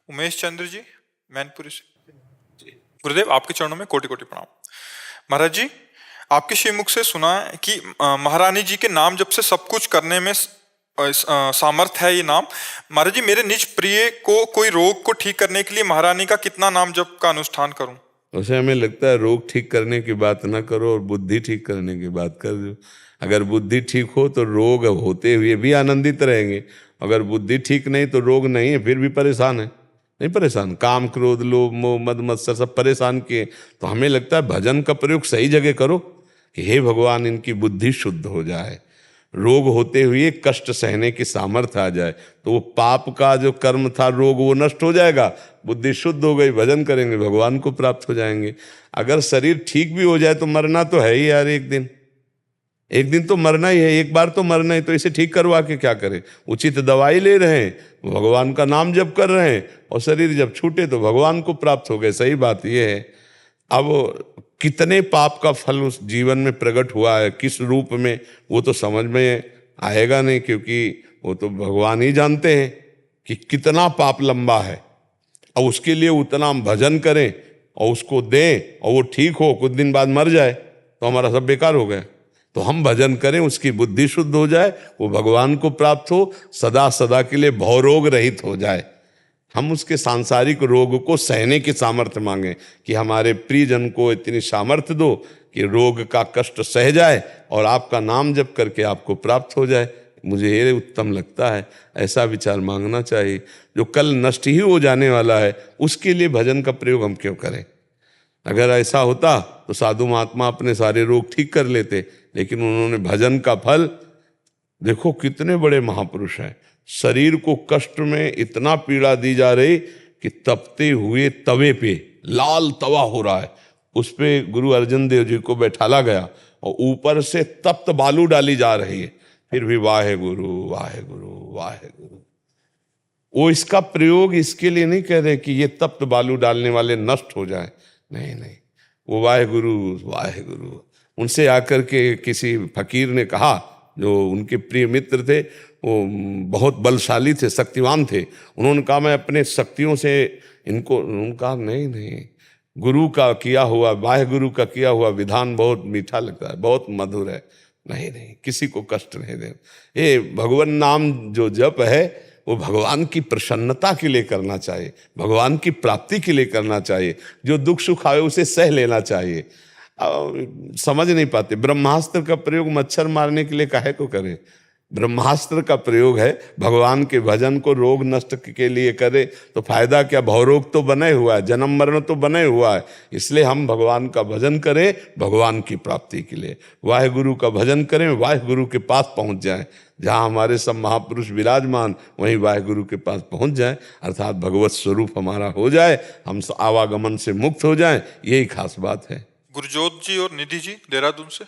उमेश चंद्र जी, मैनपुरी से। गुरुदेव, आपके चरणों में कोटि कोटि प्रणाम। महाराज जी, आपके श्रीमुख से सुना है कि महारानी जी के नाम जप से सब कुछ करने में सामर्थ है ये नाम। महाराज जी, मेरे निज प्रिय को कोई रोग को ठीक करने के लिए महारानी का कितना नाम जप का अनुष्ठान करूं? उसे हमें लगता है रोग ठीक करने की बात ना करो और बुद्धि ठीक करने की बात कर दो। अगर बुद्धि ठीक हो तो रोग होते हुए भी आनंदित रहेंगे, अगर बुद्धि ठीक नहीं तो रोग नहीं है फिर भी परेशान है। नहीं परेशान, काम क्रोध लोभ मोह मद मत्सर सब परेशान किए। तो हमें लगता है भजन का प्रयोग सही जगह करो कि हे भगवान इनकी बुद्धि शुद्ध हो जाए, रोग होते हुए कष्ट सहने की सामर्थ्य आ जाए, तो वो पाप का जो कर्म था रोग वो नष्ट हो जाएगा, बुद्धि शुद्ध हो गई, भजन करेंगे भगवान को प्राप्त हो जाएंगे। अगर शरीर ठीक भी हो जाए तो मरना तो है ही यार, एक दिन तो मरना ही है, एक बार तो मरना ही, तो इसे ठीक करवा के क्या करें? उचित दवाई ले रहे हैं, भगवान का नाम जप कर रहे हैं, और शरीर जब छूटे तो भगवान को प्राप्त हो गए। सही बात यह है। अब कितने पाप का फल उस जीवन में प्रकट हुआ है, किस रूप में, वो तो समझ में आएगा नहीं, क्योंकि वो तो भगवान ही जानते हैं कि कितना पाप लंबा है। और उसके लिए उतना हम भजन करें और उसको दें और वो ठीक हो, कुछ दिन बाद मर जाए तो हमारा सब बेकार हो गया। तो हम भजन करें, उसकी बुद्धि शुद्ध हो जाए, वो भगवान को प्राप्त हो, सदा सदा के लिए भवरोग रहित हो जाए। हम उसके सांसारिक रोग को सहने की सामर्थ्य मांगे कि हमारे प्रियजन को इतनी सामर्थ्य दो कि रोग का कष्ट सह जाए और आपका नाम जप करके आपको प्राप्त हो जाए। मुझे ये उत्तम लगता है, ऐसा विचार मांगना चाहिए। जो कल नष्ट ही हो जाने वाला है उसके लिए भजन का प्रयोग हम क्यों करें? अगर ऐसा होता तो साधु महात्मा अपने सारे रोग ठीक कर लेते, लेकिन उन्होंने भजन का फल, देखो कितने बड़े महापुरुष हैं, शरीर को कष्ट में इतना पीड़ा दी जा रही कि तपते हुए तवे पे, लाल तवा हो रहा है, उस पे गुरु अर्जन देव जी को बैठाला गया और ऊपर से तप्त बालू डाली जा रही है, फिर भी वाहे गुरु वाहे गुरु वाहे गुरु। वो इसका प्रयोग इसके लिए नहीं कह रहे कि ये तप्त बालू डालने वाले नष्ट हो जाए, नहीं नहीं, वो वाहे गुरु वाहे गुरु। उनसे आकर के किसी फकीर ने कहा, जो उनके प्रिय मित्र थे, वो बहुत बलशाली थे, शक्तिवान थे, उन्होंने कहा मैं अपने शक्तियों से इनको, उनका नहीं नहीं, गुरु का किया हुआ, वाहे गुरु का किया हुआ विधान बहुत मीठा लगता है, बहुत मधुर है, नहीं नहीं, किसी को कष्ट नहीं दे। ये भगवान नाम जो जप है वो भगवान की प्रसन्नता के लिए करना चाहिए, भगवान की प्राप्ति के लिए करना चाहिए। जो दुख सुख आए उसे सह लेना चाहिए। समझ नहीं पाते, ब्रह्मास्त्र का प्रयोग मच्छर मारने के लिए काहे को करें? ब्रह्मास्त्र का प्रयोग है भगवान के भजन को रोग नष्ट के लिए करे, तो फायदा क्या? भवरोग तो बने हुआ है, जन्म मरण तो बने हुआ है, इसलिए हम भगवान का भजन करें भगवान की प्राप्ति के लिए। वाहे गुरु का भजन करें, वाहे गुरु के पास पहुंच जाएं, जहाँ हमारे सब महापुरुष विराजमान वहीं वाहे गुरु के पास पहुंच जाएं, अर्थात भगवत स्वरूप हमारा हो जाए, हम आवागमन से मुक्त हो जाएं, यही खास बात है। गुरजोत जी और निधि जी देहरादून से।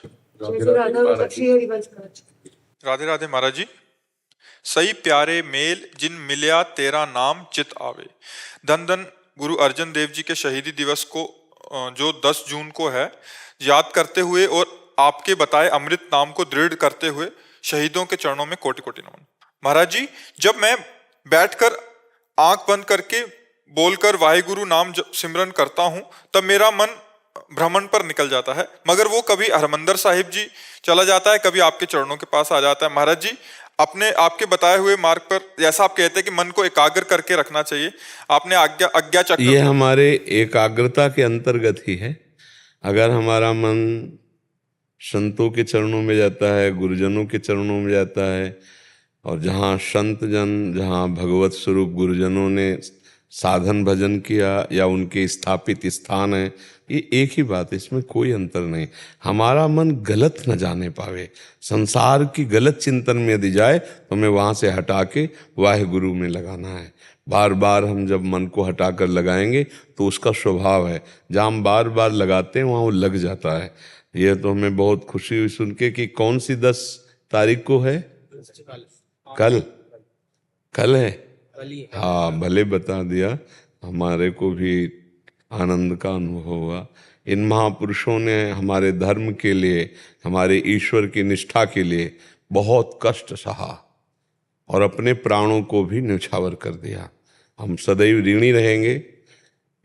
राधे राधे महाराज जी। सही प्यारे मेल जिन मिलिया तेरा नाम चित आवे। धन धन गुरु अर्जन देव जी के शहीदी दिवस को जो 10 जून को है, याद करते हुए और आपके बताए अमृत नाम को दृढ़ करते हुए शहीदों के चरणों में कोटि कोटि नमन। महाराज जी, जब मैं बैठकर आंख बंद करके बोलकर वाहिगुरु नाम सिमरन करता हूं तब मेरा मन भ्रमण पर निकल जाता है, मगर वो कभी हरमंदर साहिब जी चला जाता है, कभी आपके चरणों के पास आ जाता है। महाराज जी, अपने आपके बताए हुए मार्ग पर जैसा आप कहते हैं कि मन को एकाग्र करके रखना चाहिए, आपने आज्ञा चक्र, ये हमारे एकाग्रता के अंतर्गत ही है। अगर हमारा मन संतों के चरणों में जाता है, गुरुजनों के चरणों में जाता है, और जहाँ संत जन, जहाँ भगवत स्वरूप गुरुजनों ने साधन भजन किया या उनके स्थापित स्थान है, ये एक ही बात है, इसमें कोई अंतर नहीं। हमारा मन गलत न जाने पावे, संसार की गलत चिंतन में यदि जाए तो हमें वहाँ से हटा के वाहे गुरु में लगाना है। बार बार हम जब मन को हटा कर लगाएंगे तो उसका स्वभाव है, जहाँ हम बार बार लगाते हैं वहाँ वो लग जाता है। ये तो हमें बहुत खुशी हुई सुन के कि कौन सी 10 तारीख को है? कल है। हाँ, भले बता दिया, हमारे को भी आनंद का अनुभव हुआ। इन महापुरुषों ने हमारे धर्म के लिए, हमारे ईश्वर की निष्ठा के लिए बहुत कष्ट सहा और अपने प्राणों को भी न्यौछावर कर दिया, हम सदैव ऋणी रहेंगे,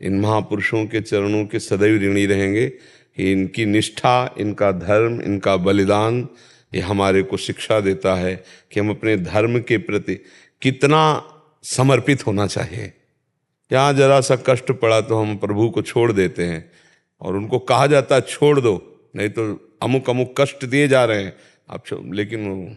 इन महापुरुषों के चरणों के सदैव ऋणी रहेंगे कि इनकी निष्ठा, इनका धर्म, इनका बलिदान ये हमारे को शिक्षा देता है कि हम अपने धर्म के प्रति कितना समर्पित होना चाहिए। यहाँ जरा सा कष्ट पड़ा तो हम प्रभु को छोड़ देते हैं, और उनको कहा जाता है छोड़ दो, नहीं तो अमुक अमुक कष्ट दिए जा रहे हैं आप लेकिन वो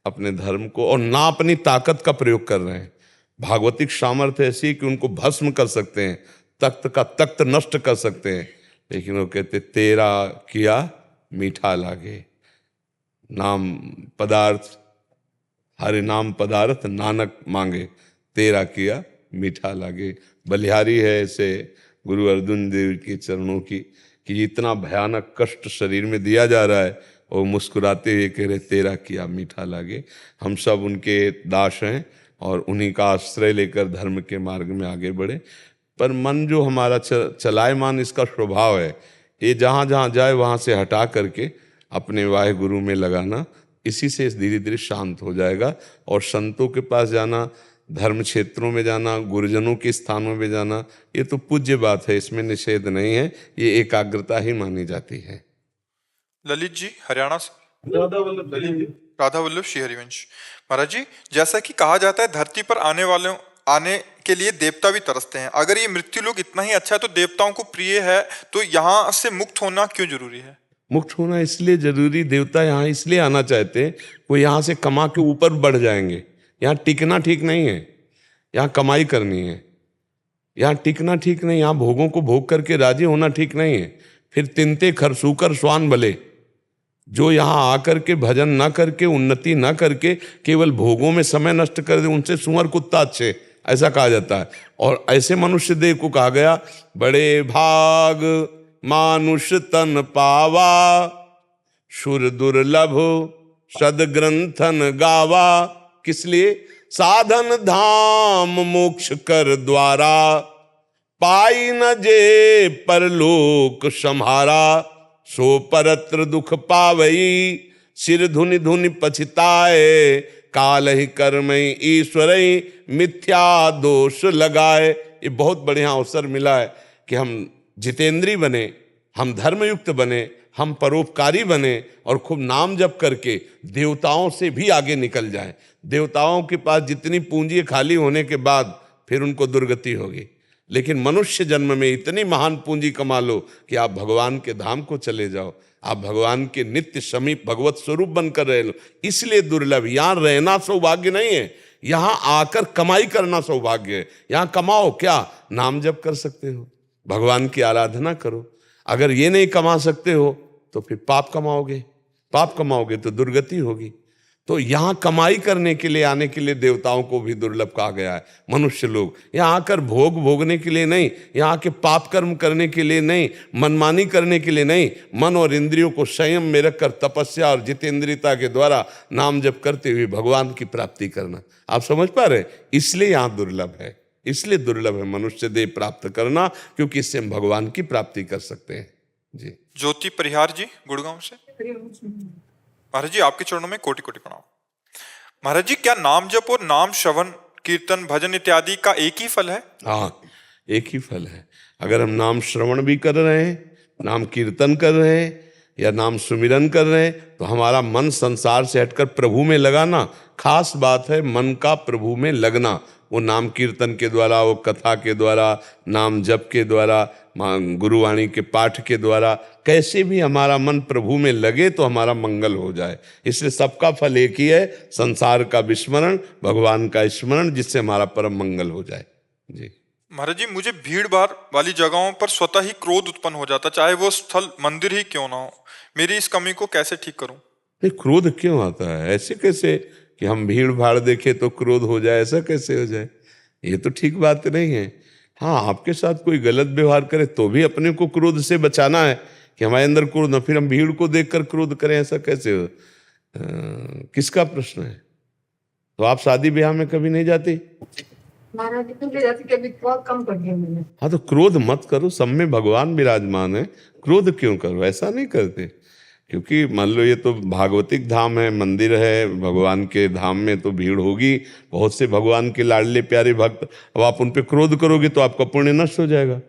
अपने धर्म को और ना अपनी ताकत का प्रयोग कर रहे हैं। भागवतिक सामर्थ्य ऐसी कि उनको भस्म कर सकते हैं, तख्त का तख्त नष्ट कर सकते हैं, लेकिन वो कहते तेरा किया मीठा लागे, नाम पदार्थ हरि नाम पदार्थ नानक मांगे, तेरा किया मीठा लागे। बलिहारी है ऐसे गुरु अर्जुन देव के चरणों की कि इतना भयानक कष्ट शरीर में दिया जा रहा है और मुस्कुराते हुए कह रहे तेरा किया मीठा लागे। हम सब उनके दास हैं और उन्हीं का आश्रय लेकर धर्म के मार्ग में आगे बढ़े। पर मन जो हमारा चलायमान, इसका स्वभाव है, ये जहाँ जहाँ जाए वहाँ से हटा करके अपने वाहे गुरु में लगाना, इसी से धीरे धीरे शांत हो जाएगा। और संतों के पास जाना, धर्म क्षेत्रों में जाना, गुरुजनों के स्थानों में जाना, ये तो पूज्य बात है, इसमें निषेध नहीं है, ये एकाग्रता ही मानी जाती है। ललित जी हरियाणा से। राधा वल्लभ श्री हरिवंश। महाराज जी, जैसा कि कहा जाता है धरती पर आने के लिए देवता भी तरसते हैं। अगर ये मृत्यु लोक इतना ही अच्छा है तो देवताओं को प्रिय है, तो यहाँ से मुक्त होना क्यों जरूरी है? मुक्त होना इसलिए जरूरी, देवता यहाँ इसलिए आना चाहते हैं, वो यहाँ से कमा के ऊपर बढ़ जाएंगे। यहाँ टिकना ठीक नहीं है, यहाँ कमाई करनी है। यहाँ टिकना ठीक नहीं, यहाँ भोगों को भोग करके राजी होना ठीक नहीं है। फिर तिनते खरसूकर स्वान भले, जो यहाँ आकर के भजन ना करके, उन्नति ना करके केवल भोगों में समय नष्ट कर दे, उनसे सुअर कुत्ता अच्छे, ऐसा कहा जाता है। और ऐसे मनुष्य देव को कहा गया बड़े भाग मानुष तन पावा, सुर दुर्लभ सदग्रंथन गावा। किस लिए? साधन धाम मोक्ष कर द्वारा, पाई न जे परलोक सम्हारा। सो परत्र दुख पावई, सिर धुनि धुनि पछताए। काल ही कर्मई ईश्वरई, मिथ्या दोष लगाए। ये बहुत बढ़िया अवसर मिला है कि हम जितेंद्री बने, हम धर्मयुक्त बने, हम परोपकारी बने और खूब नाम जप करके देवताओं से भी आगे निकल जाएं। देवताओं के पास जितनी पूंजी खाली होने के बाद फिर उनको दुर्गति होगी, लेकिन मनुष्य जन्म में इतनी महान पूंजी कमा लो कि आप भगवान के धाम को चले जाओ, आप भगवान के नित्य समीप भगवत स्वरूप बनकर रह लो। इसलिए दुर्लभ, यहाँ रहना सौभाग्य नहीं है, यहाँ आकर कमाई करना सौभाग्य है। यहाँ कमाओ क्या? नाम जप कर सकते हो, भगवान की आराधना करो। अगर ये नहीं कमा सकते हो तो फिर पाप कमाओगे, पाप कमाओगे तो दुर्गति होगी। तो यहाँ कमाई करने के लिए आने के लिए देवताओं को भी दुर्लभ कहा गया है। मनुष्य लोग यहाँ आकर भोग भोगने के लिए नहीं, यहाँ के पाप कर्म करने के लिए नहीं, मनमानी करने के लिए नहीं, मन और इंद्रियों को संयम में रखकर तपस्या और जितेंद्रियता के द्वारा नाम जप करते हुए भगवान की प्राप्ति करना। आप समझ पा रहे? इसलिए यहाँ दुर्लभ है, इसलिए दुर्लभ है मनुष्य देह प्राप्त करना, क्योंकि इससे हम भगवान की प्राप्ति कर सकते हैं। जी। ज्योति परिहार जी गुड़गांव से। महाराज जी, आपके चरणों में कोटि कोटि प्रणाम। महाराज जी, क्या नाम जप और नाम श्रवण कीर्तन भजन इत्यादि का एक ही फल है? हाँ, एक ही फल है। अगर हम नाम श्रवण भी कर रहे हैं, नाम कीर्तन कर रहे हैं या नाम सुमिरन कर रहे हैं, तो हमारा मन संसार से हटकर प्रभु में लगाना खास बात है। मन का प्रभु में लगना, वो नाम कीर्तन के द्वारा, वो कथा के द्वारा, नाम जप के द्वारा, गुरुवाणी के पाठ के द्वारा, कैसे भी हमारा मन प्रभु में लगे तो हमारा मंगल हो जाए। इसलिए सबका फल एक ही है, संसार का विस्मरण, भगवान का स्मरण, जिससे हमारा परम मंगल हो जाए। जी। महाराज जी, मुझे भीड़ भाड़ वाली जगहों पर स्वतः ही क्रोध उत्पन्न हो जाता, चाहे वो स्थल मंदिर ही क्यों ना हो। मेरी इस कमी को कैसे ठीक करूं? नहीं, क्रोध क्यों आता है? ऐसे कैसे कि हम भीड़ भाड़ देखे तो क्रोध हो जाए, ऐसा कैसे हो जाए? ये तो ठीक बात नहीं है। हाँ, आपके साथ कोई गलत व्यवहार करे तो भी अपने को क्रोध से बचाना है कि हमारे अंदर क्रोध न, फिर हम भीड़ को देखकर क्रोध करें, ऐसा कैसे हो? किसका प्रश्न है? तो आप शादी ब्याह में कभी नहीं जाती? कम कर दिया मैंने। हाँ, तो क्रोध मत करो, सब में भगवान विराजमान है, क्रोध क्यों करो? ऐसा नहीं करते। क्योंकि मान लो ये तो भागवतिक धाम है, मंदिर है, भगवान के धाम में तो भीड़ होगी, बहुत से भगवान के लाडले प्यारे भक्त। अब आप उन पे क्रोध करोगे तो आपका पुण्य नष्ट हो जाएगा।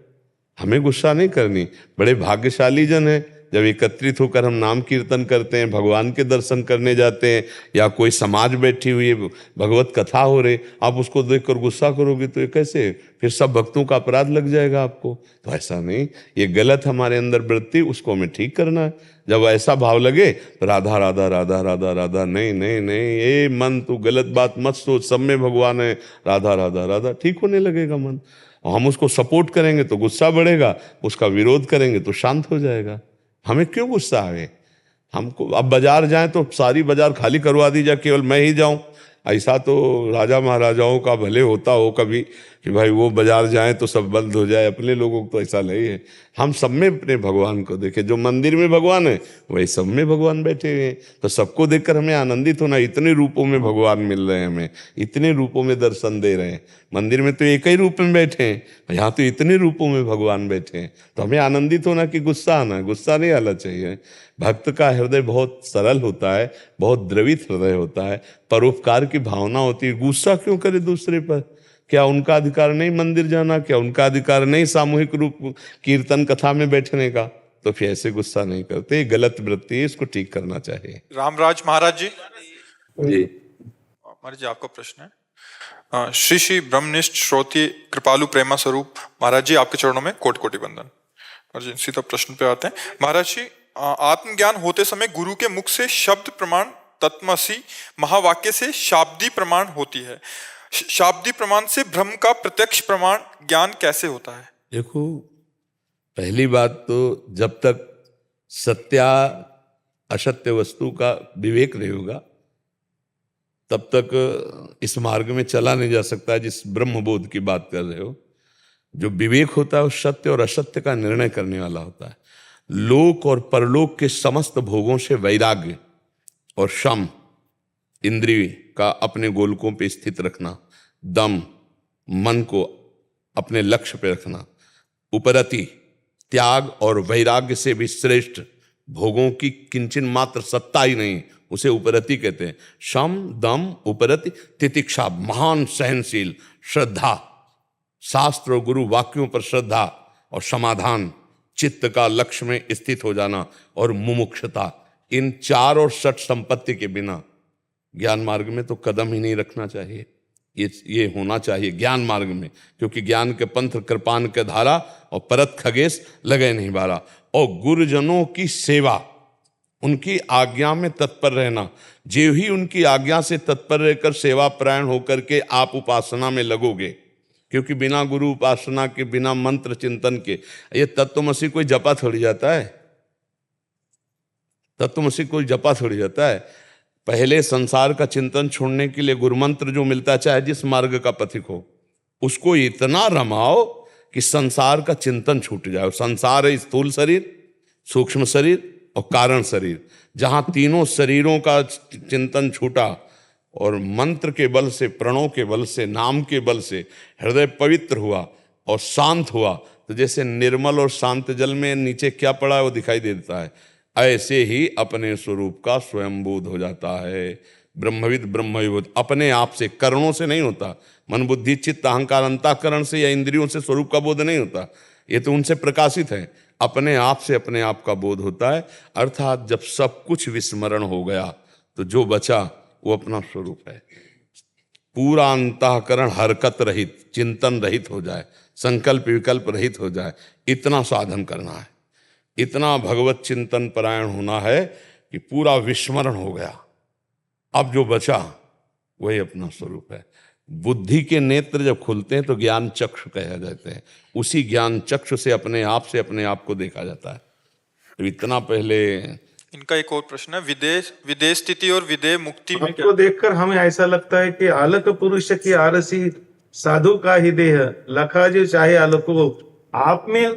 हमें गुस्सा नहीं करनी। बड़े भाग्यशाली जन है जब एकत्रित होकर हम नाम कीर्तन करते हैं, भगवान के दर्शन करने जाते हैं, या कोई समाज बैठी हुई है, भगवत कथा हो रही, आप उसको देखकर गुस्सा करोगे तो ये कैसे? फिर सब भक्तों का अपराध लग जाएगा आपको। तो ऐसा नहीं, ये गलत हमारे अंदर वृत्ति, उसको हमें ठीक करना है। जब ऐसा भाव लगे तो राधा राधा राधा राधा राधा, नहीं नहीं नहीं, ये मन तू गलत बात मत सोच, सब में भगवान है, राधा राधा राधा, ठीक होने लगेगा मन। और हम उसको सपोर्ट करेंगे तो गुस्सा बढ़ेगा, उसका विरोध करेंगे तो शांत हो जाएगा। हमें क्यों गुस्सा आवे? हमको अब बाजार जाएं तो सारी बाजार खाली करवा दी जाए, केवल मैं ही जाऊं, ऐसा तो राजा महाराजाओं का भले होता हो कभी कि भाई वो बाजार जाएं तो सब बंद हो जाए। अपने लोगों को तो ऐसा नहीं है। हम सब में अपने भगवान को देखें। जो मंदिर में भगवान है वही सब में भगवान बैठे हुए हैं, तो सबको देखकर हमें आनंदित होना। इतने रूपों में भगवान मिल रहे हैं हमें, इतने रूपों में दर्शन दे रहे हैं। मंदिर में तो एक ही रूप में बैठे हैं, यहाँ तो इतने रूपों में भगवान बैठे हैं, तो हमें आनंदित होना कि गुस्सा आना? गुस्सा नहीं आना चाहिए। भक्त का हृदय बहुत सरल होता है, बहुत द्रवित हृदय होता है, परोपकार की भावना होती है। गुस्सा क्यों करे दूसरे पर? क्या उनका अधिकार नहीं मंदिर जाना? क्या उनका अधिकार नहीं सामूहिक रूप कीर्तन कथा में बैठने का? तो फिर ऐसे गुस्सा नहीं करते। ये गलत वृत्ति है, इसको ठीक करना चाहिए। रामराज महाराज जी, जी महाराज जी आपका प्रश्न है। श्री श्री ब्रह्मनिष्ठ श्रोती कृपालु प्रेमा स्वरूप महाराज जी, आपके चरणों में कोटि कोटि वंदन। महाराज जी सीधा प्रश्न पे आते हैं। महाराज जी, आत्मज्ञान होते समय गुरु के मुख से शब्द प्रमाण तत्मसी महावाक्य से शाब्दी प्रमाण होती है। शाब्दी प्रमाण से ब्रह्म का प्रत्यक्ष प्रमाण ज्ञान कैसे होता है? देखो, पहली बात तो जब तक सत्या असत्य वस्तु का विवेक नहीं होगा तब तक इस मार्ग में चला नहीं जा सकता। जिस ब्रह्मबोध की बात कर रहे हो, जो विवेक होता है वो सत्य और असत्य का निर्णय करने वाला होता है। लोक और परलोक के समस्त भोगों से वैराग्य और शम, इंद्रिय का अपने गोलकों पे स्थित रखना, दम, मन को अपने लक्ष्य पे रखना, उपरति, त्याग और वैराग्य से भी श्रेष्ठ भोगों की किंचन मात्र सत्ता ही नहीं, उसे उपरति कहते हैं। शम, दम, उपरति, तितिक्षा, महान सहनशील, श्रद्धा, शास्त्र और गुरु वाक्यों पर श्रद्धा और समाधान, चित्त का लक्ष्य में स्थित हो जाना और मुमुक्षता, इन चार और षट संपत्ति के बिना ज्ञान मार्ग में तो कदम ही नहीं रखना चाहिए। ये होना चाहिए ज्ञान मार्ग में, क्योंकि ज्ञान के पंथ कृपान के धारा और परत खगेश लगे नहीं बारा। और गुरुजनों की सेवा, उनकी आज्ञा में तत्पर रहना। जो ही उनकी आज्ञा से तत्पर रहकर सेवा परायण होकर के आप उपासना में लगोगे, क्योंकि बिना गुरु उपासना के, बिना मंत्र चिंतन के, ये तत्वमसी कोई जपा थोड़ी जाता है। तत्वमसी कोई जपा थोड़ी जाता है। पहले संसार का चिंतन छोड़ने के लिए गुरुमंत्र जो मिलता है, चाहे जिस मार्ग का पथिक हो, उसको इतना रमाओ कि संसार का चिंतन छूट जाए। संसार है स्थूल शरीर, सूक्ष्म शरीर और कारण शरीर। जहाँ तीनों शरीरों का चिंतन छूटा और मंत्र के बल से, प्रणव के बल से, नाम के बल से हृदय पवित्र हुआ और शांत हुआ, तो जैसे निर्मल और शांत जल में नीचे क्या पड़ा है वो दिखाई देता है, ऐसे ही अपने स्वरूप का स्वयंबोध हो जाता है। ब्रह्मविद ब्रह्मविबोध अपने आप से, करणों से नहीं होता। मन बुद्धि चित्त अहंकार अंतःकरण से या इंद्रियों से स्वरूप का बोध नहीं होता, ये तो उनसे प्रकाशित है। अपने आप से अपने आप का बोध होता है। अर्थात जब सब कुछ विस्मरण हो गया तो जो बचा वो अपना स्वरूप है। पूरा अंतःकरण हरकत रहित, चिंतन रहित हो जाए, संकल्प विकल्प रहित हो जाए, इतना साधन करना है, इतना भगवत चिंतन परायण होना है कि पूरा विस्मरण हो गया। अब जो बचा वही अपना स्वरूप है। बुद्धि के नेत्र जब खुलते हैं तो ज्ञान चक्षु कहे जाते हैं। उसी ज्ञान चक्षु से अपने आप को देखा जाता है। तो इतना पहले इनका एक और प्रश्न है, विदेह स्थिति और विदेह मुक्ति में हमको देखकर हमें ऐसा लगता है कि आलक पुरुष की आरसी साधु का ही देह लखा जो चाहे आलोको आप में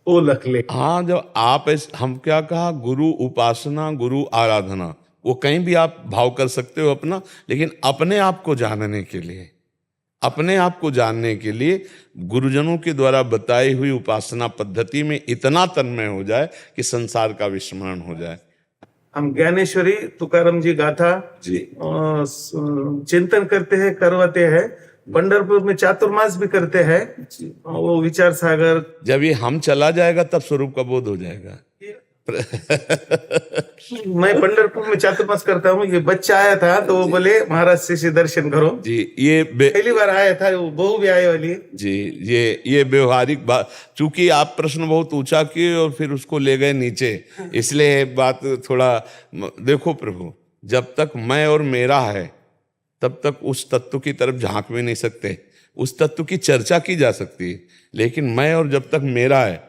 वो लख ले। हाँ, जब आप हम क्या कहा, गुरु उपासना, गुरु आराधना, वो कहीं भी आप भाव कर सकते हो अपना, लेकिन अपने आप को जानने के लिए, अपने आप को जानने के लिए गुरुजनों के द्वारा बताई हुई उपासना पद्धति में इतना तन्मय हो जाए कि संसार का विस्मरण हो जाए। हम ज्ञानेश्वरी तुकाराम जी गाथा जी चिंतन करते हैं, करवाते हैं। पंढरपुर में चातुर्मास भी करते हैं, वो विचार सागर। जब ये हम चला जाएगा तब स्वरूप का बोध हो जाएगा। मैं पंढरपुर में चातुर्मास करता हूँ। ये बच्चा आया था तो वो बोले महाराज से दर्शन करो। जी ये पहली बार आया था, वो बहू भी आए वाली। जी ये व्यवहारिक बात, चूंकि आप प्रश्न बहुत ऊंचा किए और फिर उसको ले गए नीचे, इसलिए बात थोड़ा देखो। प्रभु जब तक मैं और मेरा है तब तक उस तत्व की तरफ झांक भी नहीं सकते। उस तत्व की चर्चा की जा सकती है, लेकिन मैं और जब तक मेरा है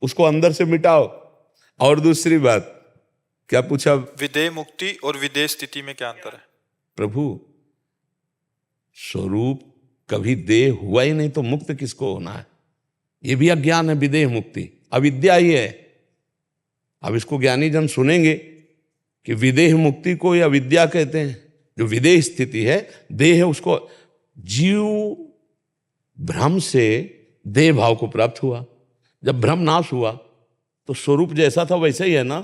उसको अंदर से मिटाओ। और दूसरी बात क्या पूछा? विदेह मुक्ति और विदेह स्थिति में क्या अंतर है? प्रभु स्वरूप कभी देह हुआ ही नहीं तो मुक्त किसको होना है? ये भी अज्ञान है। विदेह मुक्ति अविद्या ही है। अब इसको ज्ञानी जन सुनेंगे कि विदेह मुक्ति को या विद्या कहते हैं। जो विदेह स्थिति है, देह है, उसको जीव भ्रम से देह भाव को प्राप्त हुआ। जब भ्रम नाश हुआ तो स्वरूप जैसा था वैसा ही है ना,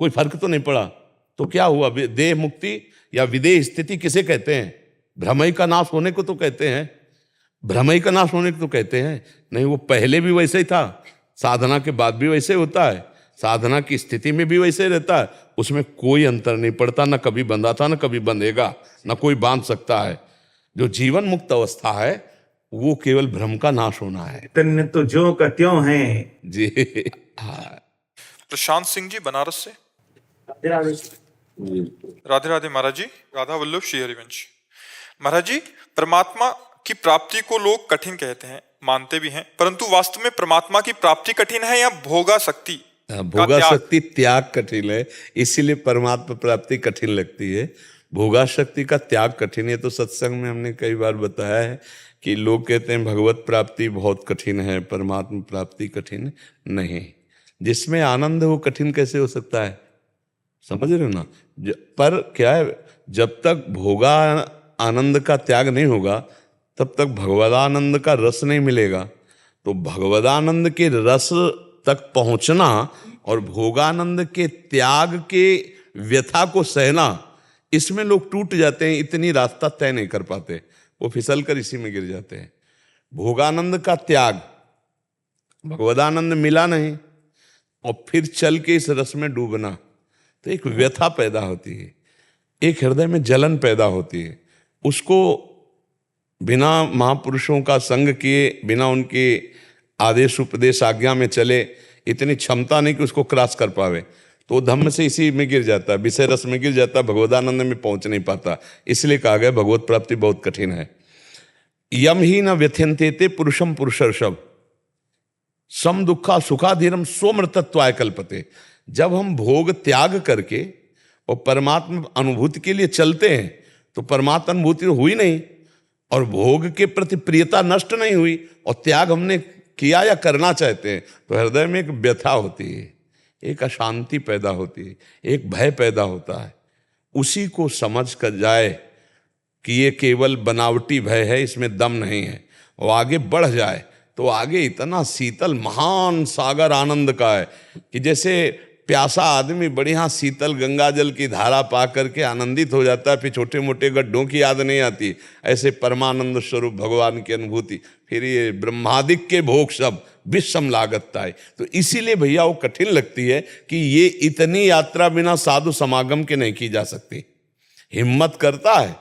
कोई फर्क तो नहीं पड़ा। तो क्या हुआ? देह मुक्ति या विदेह स्थिति किसे कहते हैं? भ्रमई का नाश होने को तो कहते हैं। भ्रमई का नाश होने को तो कहते हैं। नहीं, वो पहले भी वैसे ही था, साधना के बाद भी वैसे ही होता है, साधना की स्थिति में भी वैसे ही रहता है। उसमें कोई अंतर नहीं पड़ता, ना कभी बंधा था ना कभी बंधेगा, ना कोई बांध सकता है। जो जीवन मुक्त अवस्था है वो केवल भ्रम का नाश होना है। तन्ने तो ज्यों का त्यों है। जी हाँ। प्रशांत सिंह जी बनारस से। राधे राधे महाराज जी। राधा वल्लभ श्री हरिवंश। महाराज जी, परमात्मा की प्राप्ति को लोग कठिन कहते हैं, मानते भी हैं, परंतु वास्तव में परमात्मा की प्राप्ति कठिन है या भोगा शक्ति? भोगा शक्ति त्याग कठिन है, इसीलिए परमात्मा प्राप्ति कठिन लगती है। भोगा शक्ति का त्याग कठिन है। तो सत्संग में हमने कई बार बताया है कि लोग कहते हैं भगवत प्राप्ति बहुत कठिन है, परमात्मा प्राप्ति कठिन नहीं। जिसमें आनंद है वो कठिन कैसे हो सकता है? समझ रहे हो ना? पर क्या है, जब तक भोगा आनंद का त्याग नहीं होगा तब तक भगवदानंद का रस नहीं मिलेगा। तो भगवदानंद के रस तक पहुंचना और भोगानंद के त्याग के व्यथा को सहना, इसमें लोग टूट जाते हैं, इतनी रास्ता तय नहीं कर पाते, वो फिसल कर इसी में गिर जाते हैं। भोगानंद का त्याग, भगवदानंद मिला नहीं और फिर चल के इस रस में डूबना, तो एक व्यथा पैदा होती है, एक हृदय में जलन पैदा होती है। उसको बिना महापुरुषों का संग किए, बिना उनके आदेश उपदेश आज्ञा में चले, इतनी क्षमता नहीं कि उसको क्रॉस कर पावे, तो धम्म से इसी में गिर जाता है, विषय रस में गिर जाता है, भगवदानंद में पहुंच नहीं पाता। इसलिए कहा गया भगवत प्राप्ति बहुत कठिन है। यम ही न व्यथ्यन्ते पुरुषम पुरुषर्षभ सम दुखा सुखाधीरम सोमृतत्वाय कल्पते। जब हम भोग त्याग करके और परमात्मा अनुभूति के लिए चलते हैं तो परमात्मा अनुभूति हुई नहीं और भोग के प्रति प्रियता नष्ट नहीं हुई और त्याग हमने किया या करना चाहते हैं, तो हृदय में एक व्यथा होती है, एक अशांति पैदा होती है, एक भय पैदा होता है। उसी को समझ कर जाए कि ये केवल बनावटी भय है, इसमें दम नहीं है, और आगे बढ़ जाए तो आगे इतना शीतल महान सागर आनंद का है कि जैसे प्यासा आदमी बढ़िया शीतल गंगा जल की धारा पा करके आनंदित हो जाता है, फिर छोटे मोटे गड्ढों की याद नहीं आती, ऐसे परमानंद स्वरूप भगवान की अनुभूति। फिर ये ब्रह्मादिक के भोग सब विषम लागतता है। तो इसीलिए भैया वो कठिन लगती है कि ये इतनी यात्रा बिना साधु समागम के नहीं की जा सकती। हिम्मत करता है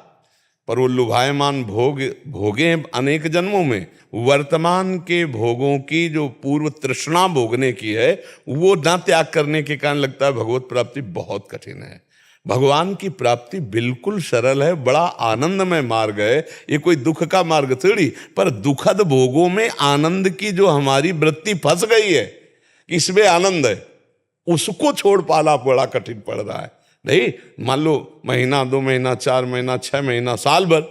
पर वो लुभायमान भोगे हैं अनेक जन्मों में, वर्तमान के भोगों की जो पूर्व तृष्णा भोगने की है वो ना त्याग करने के कारण लगता है भगवत प्राप्ति बहुत कठिन है। भगवान की प्राप्ति बिल्कुल सरल है, बड़ा आनंदमय मार्ग है, ये कोई दुख का मार्ग थोड़ी। पर दुखद भोगों में आनंद की जो हमारी वृत्ति फंस गई है, इसमें आनंद है, उसको छोड़ पाना बड़ा कठिन पड़ रहा है। नहीं, मान लो महीना 2 महीना 4 महीना 6 महीना साल भर,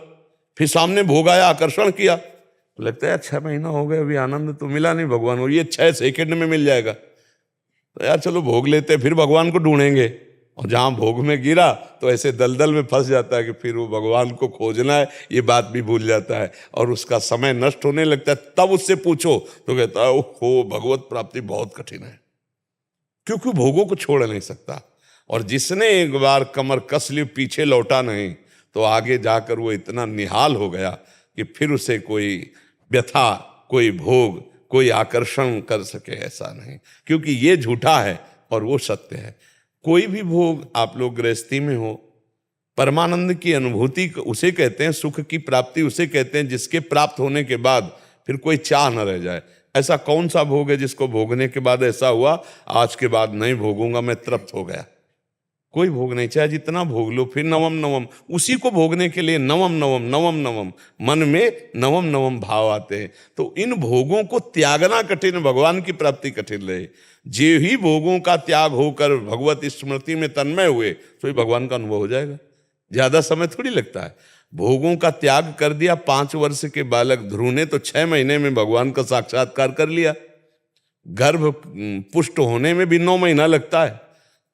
फिर सामने भोग आया, आकर्षण किया, तो लगता है 6 महीना हो गए अभी आनंद तो मिला नहीं भगवान को, ये 6 सेकंड में मिल जाएगा, तो यार चलो भोग लेते, फिर भगवान को ढूंढेंगे। और जहाँ भोग में गिरा तो ऐसे दलदल में फंस जाता है कि फिर वो भगवान को खोजना है ये बात भी भूल जाता है और उसका समय नष्ट होने लगता है। तब उससे पूछो तो कहता है ओहो भगवत प्राप्ति बहुत कठिन है, क्योंकि भोगों को छोड़ नहीं सकता। और जिसने एक बार कमर कस ली, पीछे लौटा नहीं, तो आगे जाकर वो इतना निहाल हो गया कि फिर उसे कोई व्यथा, कोई भोग, कोई आकर्षण कर सके, ऐसा नहीं। क्योंकि ये झूठा है और वो सत्य है। कोई भी भोग आप लोग गृहस्थी में हो, परमानंद की अनुभूति उसे कहते हैं, सुख की प्राप्ति उसे कहते हैं जिसके प्राप्त होने के बाद फिर कोई चाह न रह जाए। ऐसा कौन सा भोग है जिसको भोगने के बाद ऐसा हुआ आज के बाद नहीं भोगूंगा, मैं तृप्त हो गया? कोई भोग नहीं, चाहे जितना भोग लो, फिर नवम नवम उसी को भोगने के लिए नवम नवम नवम नवम मन में नवम नवम भाव आते हैं। तो इन भोगों को त्यागना कठिन, भगवान की प्राप्ति कठिन रहे। जे ही भोगों का त्याग होकर भगवत स्मृति में तन्मय हुए तो ही भगवान का अनुभव हो जाएगा। ज्यादा समय थोड़ी लगता है। भोगों का त्याग कर दिया 5 वर्ष के बालक ध्रुव ने, तो 6 महीने में भगवान का साक्षात्कार कर लिया। गर्भ पुष्ट होने में भी 9 महीना लगता है,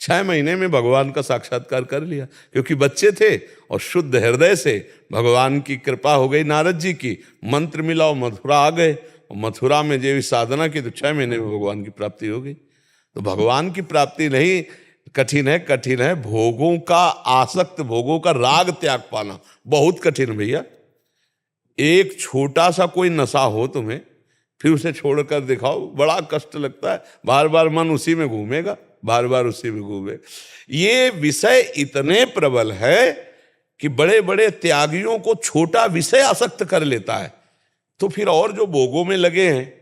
6 महीने में भगवान का साक्षात्कार कर लिया, क्योंकि बच्चे थे और शुद्ध हृदय से भगवान की कृपा हो गई। नारद जी की मंत्र मिला और मथुरा आ गए, और मथुरा में जो साधना की तो 6 महीने में भगवान की प्राप्ति हो गई। तो भगवान की प्राप्ति नहीं कठिन है, कठिन है भोगों का आसक्त, भोगों का राग त्याग पाना बहुत कठिन भैया। एक छोटा सा कोई नशा हो तुम्हें, फिर उसे छोड़कर दिखाओ, बड़ा कष्ट लगता है। बार बार मन उसी में घूमेगा, बार बार उसी में घूमे। ये विषय इतने प्रबल है कि बड़े बड़े त्यागियों को छोटा विषय आसक्त कर लेता है। तो फिर और जो भोगों में लगे हैं,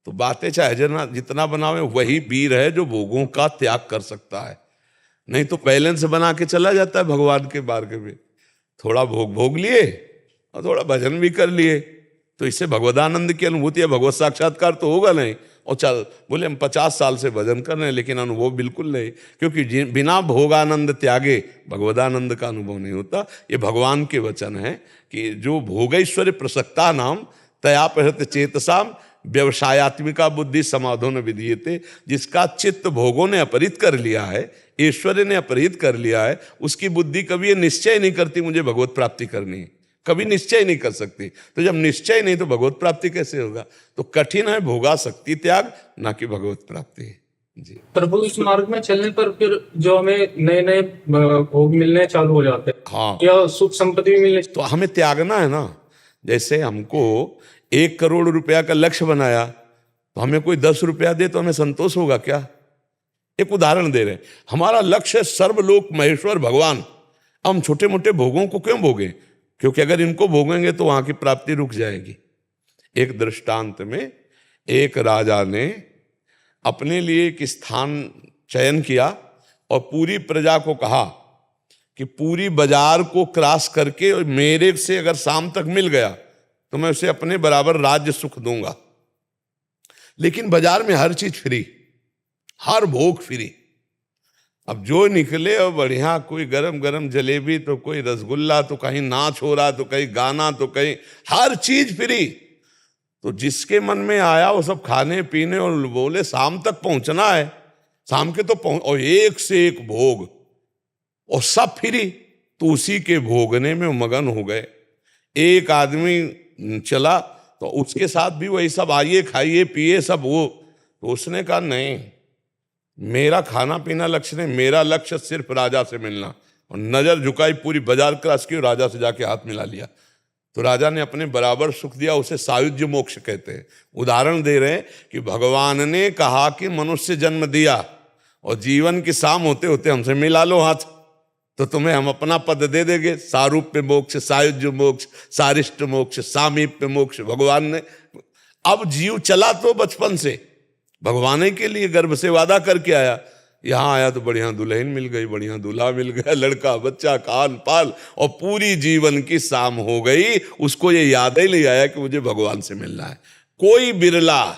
तो बातें चाहे जितना बनावे, वही वीर है जो भोगों का त्याग कर सकता है। नहीं तो बैलेंस बना के चला जाता है भगवान के मार्ग में। थोड़ा भोग लिए और थोड़ा भजन भी कर लिए, तो इससे भगवदानंद की अनुभूति है। भगवत साक्षात्कार तो होगा नहीं। और चल बोले हम 50 साल से भजन कर रहे हैं, लेकिन अनुभव बिल्कुल नहीं, क्योंकि बिना भोगानंद त्यागे भगवदानंद का अनुभव नहीं होता। ये भगवान के वचन है कि जो भोगैश्वर्य प्रसक्ता नाम तयापहृत चेतसाम व्यवसायत्मिका बुद्धि समाधो न विधीयते। जिसका चित्त भोगों ने अपहरित कर लिया है, ऐश्वर्य ने अपहरित कर लिया है, उसकी बुद्धि कभी ये निश्चय नहीं करती मुझे भगवत प्राप्ति करनी है, कभी निश्चय नहीं कर सकती। तो जब निश्चय नहीं तो भगवत प्राप्ति कैसे होगा? तो कठिन है भोगा शक्ति त्याग, ना कि भगवत प्राप्ति। जी प्रभु, इस मार्ग में चलने पर फिर जो हमें नए नए भोग मिलने चालू हो जाते हैं, हाँ, या सुख संपत्ति भी मिलने, तो हमें त्यागना है ना। जैसे हमको 1 करोड़ रुपया का लक्ष्य बनाया, तो हमें कोई 10 रुपया दे तो हमें संतोष होगा क्या? एक उदाहरण दे रहे हैं, हमारा लक्ष्य सर्वलोक महेश्वर भगवान। हम छोटे मोटे भोगों को क्यों भोगें? क्योंकि अगर इनको भोगेंगे तो वहां की प्राप्ति रुक जाएगी। एक दृष्टांत में एक राजा ने अपने लिए एक स्थान चयन किया और पूरी प्रजा को कहा कि पूरी बाजार को क्रॉस करके मेरे से अगर शाम तक मिल गया तो मैं उसे अपने बराबर राज्य सुख दूंगा। लेकिन बाजार में हर चीज फ्री, हर भोग फ्री। अब जो निकले और बढ़िया, कोई गरम गरम जलेबी तो कोई रसगुल्ला, तो कहीं नाच हो रहा, तो कहीं गाना, तो कहीं हर चीज फ्री। तो जिसके मन में आया वो सब खाने पीने, और बोले शाम तक पहुंचना है, शाम के तो पहुंच, और एक से एक भोग और सब फ्री। तो उसी के भोगने में मगन हो गए। एक आदमी चला तो उसके साथ भी वही सब, आइए खाइए पिए सब वो। तो उसने कहा नहीं, मेरा खाना पीना लक्ष्य नहीं, मेरा लक्ष्य सिर्फ राजा से मिलना। और नजर झुकाई, पूरी बाजार क्रॉस की, राजा से जाके हाथ मिला लिया। तो राजा ने अपने बराबर सुख दिया, उसे सायुज्य मोक्ष कहते हैं। उदाहरण दे रहे हैं कि भगवान ने कहा कि मनुष्य जन्म दिया और जीवन की शाम होते होते हमसे मिला लो हाथ, तो तुम्हें हम अपना पद दे देंगे। सारूप्य मोक्ष, सायुज्य मोक्ष, सारिष्ट मोक्ष, सामीप्य मोक्ष भगवान ने। अब जीव चला तो बचपन से भगवान के लिए गर्भ से वादा करके आया, यहाँ आया तो बढ़िया दुल्हन मिल गई, बढ़िया दूल्हा मिल गया, लड़का बच्चा खान पाल, और पूरी जीवन की शाम हो गई। उसको ये याद ही नहीं आया कि मुझे भगवान से मिलना है। कोई बिरला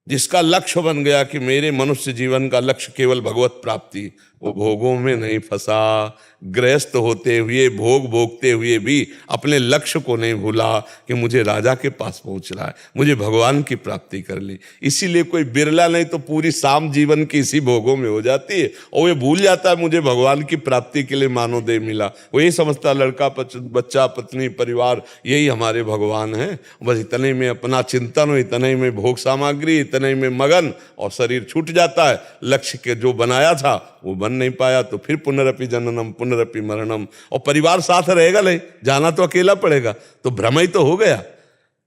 जिसका लक्ष्य बन गया कि मेरे मनुष्य जीवन का लक्ष्य केवल भगवत प्राप्ति, वो भोगों में नहीं फंसा। गृहस्थ होते हुए, भोग भोगते हुए भी अपने लक्ष्य को नहीं भूला कि मुझे राजा के पास पहुंचना है, मुझे भगवान की प्राप्ति कर ली। इसीलिए कोई बिरला नहीं तो पूरी शाम जीवन की इसी भोगों में हो जाती है, और ये भूल जाता है मुझे भगवान की प्राप्ति के लिए मानवदेह मिला। वो यही समझता लड़का बच्चा पत्नी परिवार यही हमारे भगवान हैं। बस इतने में अपना चिंतन हो, इतने में भोग सामग्री, इतने में मगन और शरीर छूट जाता है, लक्ष्य के जो बनाया था वो बन नहीं पाया, तो फिर पुनरपि जननम पुनरपि मरणम, और परिवार साथ रहेगा नहीं, जाना तो अकेला पड़ेगा, तो भ्रम ही तो हो गया।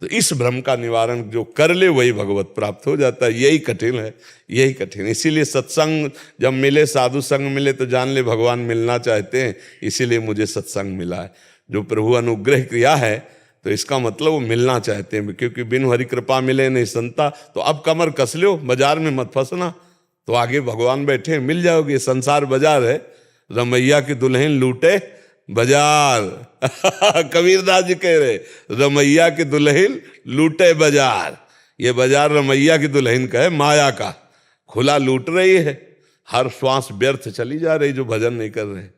तो इस भ्रम का निवारण जो कर ले वही भगवत प्राप्त हो जाता है। यही कठिन है, यही कठिन। इसीलिए सत्संग जब मिले, साधु संग मिले, तो जान ले भगवान मिलना चाहते हैं, इसीलिए मुझे सत्संग मिला है। जो प्रभु अनुग्रह किया है तो इसका मतलब वो मिलना चाहते हैं, क्योंकि बिन हरि कृपा मिले नहीं संता। तो अब कमर कस लो, बाजार में मत फंसना, तो आगे भगवान बैठे हैं, मिल जाओगे। संसार बाजार है, रमैया की दुल्हन लूटे बाजार कबीरदास जी कह रहे, रमैया की दुल्हन लूटे बाजार। ये बाजार रमैया की दुल्हन का है, माया का, खुला लूट रही है। हर श्वास व्यर्थ चली जा रही जो भजन नहीं कर रहे,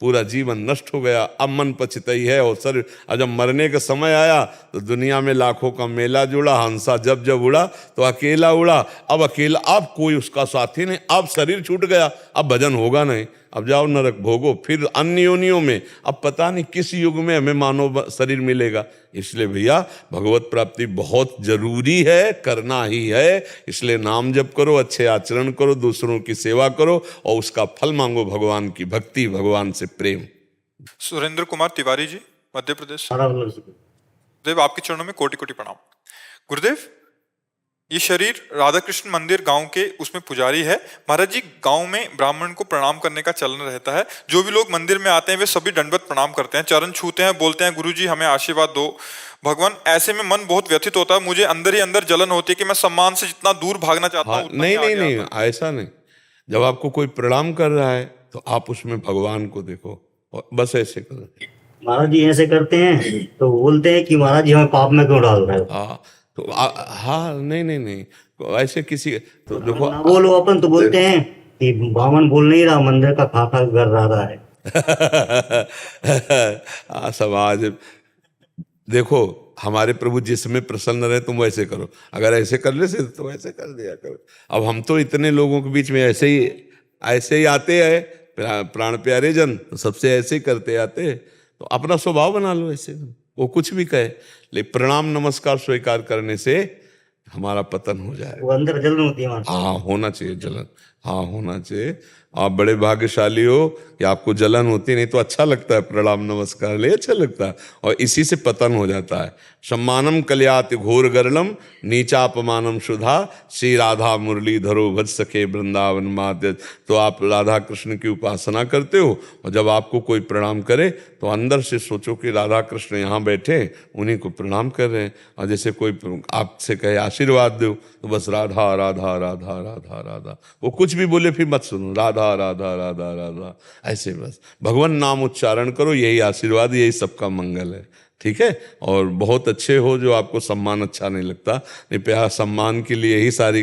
पूरा जीवन नष्ट हो गया। अब मन पछताई है, और सर जब मरने का समय आया तो दुनिया में लाखों का मेला जुड़ा, हंसा जब जब उड़ा तो अकेला उड़ा। अब अकेला, अब कोई उसका साथी नहीं, अब शरीर छूट गया, अब भजन होगा नहीं, अब जाओ नरक भोगो, फिर अन्य योनियों में। अब पता नहीं किस युग में हमें मानव शरीर मिलेगा। इसलिए भैया भगवत प्राप्ति बहुत जरूरी है, करना ही है। इसलिए नाम जप करो, अच्छे आचरण करो, दूसरों की सेवा करो, और उसका फल मांगो, भगवान की भक्ति, भगवान से प्रेम। सुरेंद्र कुमार तिवारी जी, मध्य प्रदेश। महाराज गुरुदेव आपके चरणों में कोटि कोटि प्रणाम। गुरुदेव, ये शरीर राधा कृष्ण मंदिर गांव के उसमें पुजारी है। महाराज जी, गांव में ब्राह्मण को प्रणाम करने का चलन रहता है। जो भी लोग मंदिर में आते हैं वे सभी दंडवत प्रणाम करते हैं, चरण छूते हैं, बोलते हैं गुरुजी हमें आशीर्वाद दो। भगवान, ऐसे में मन बहुत व्यथित होता है, मुझे अंदर ही अंदर जलन होती है कि मैं सम्मान से जितना दूर भागना चाहता हूँ उतना ही नहीं नहीं आगे नहीं, आता हूं। ऐसा नहीं। जब आपको कोई प्रणाम कर रहा है तो आप उसमें भगवान को देखो, और बस ऐसे करो। महाराज जी ऐसे करते हैं तो बोलते हैं कि महाराज जी हमें पाप में क्यों डाल रहे हो। हाँ तो हाँ, नहीं नहीं नहीं, तो ऐसे किसी तो देखो, ना बोलो अपन तो बोलते हैं कि बामन बोल नहीं रहा, मंदिर का खा खा कर रहा है। समाज देखो, हमारे प्रभु जिसमें प्रसन्न रहे तुम वैसे करो। अगर ऐसे कर ले से तो ऐसे कर दिया करो। अब हम तो इतने लोगों के बीच में ऐसे ही आते हैं, प्राण प्यारे जन, तो सबसे ऐसे ही करते आते हैं। तो अपना स्वभाव बना लो ऐसे, वो कुछ भी कहे, लेकिन प्रणाम नमस्कार स्वीकार करने से हमारा पतन हो जाएगा। वो अंदर जलन होती है हमारे। हाँ, होना चाहिए जलन, हाँ होना चाहिए। आप बड़े भाग्यशाली हो कि आपको जलन होती नहीं, तो अच्छा लगता है प्रणाम नमस्कार ले, अच्छा लगता है, और इसी से पतन हो जाता है। सम्मानम कल्याति घोर गरलम नीचापमानम सुधा, श्री राधा मुरली धरो भज सके वृंदावन माध्य। तो आप राधा कृष्ण की उपासना करते हो, और जब आपको कोई प्रणाम करे तो अंदर से सोचो कि राधा कृष्ण यहाँ बैठे, उन्हीं को प्रणाम कर रहे हैं। और जैसे कोई आपसे कहे आशीर्वाद दो, तो बस राधा राधा राधा राधा राधा, वो कुछ भी बोले फिर मत सुनो, राधा राधा राधा राधा, ऐसे बस भगवान नाम उच्चारण करो, यही आशीर्वाद, यही सबका मंगल है। ठीक है, और बहुत अच्छे हो जो आपको सम्मान अच्छा नहीं लगता, नहीं प्यार सम्मान के लिए ही सारी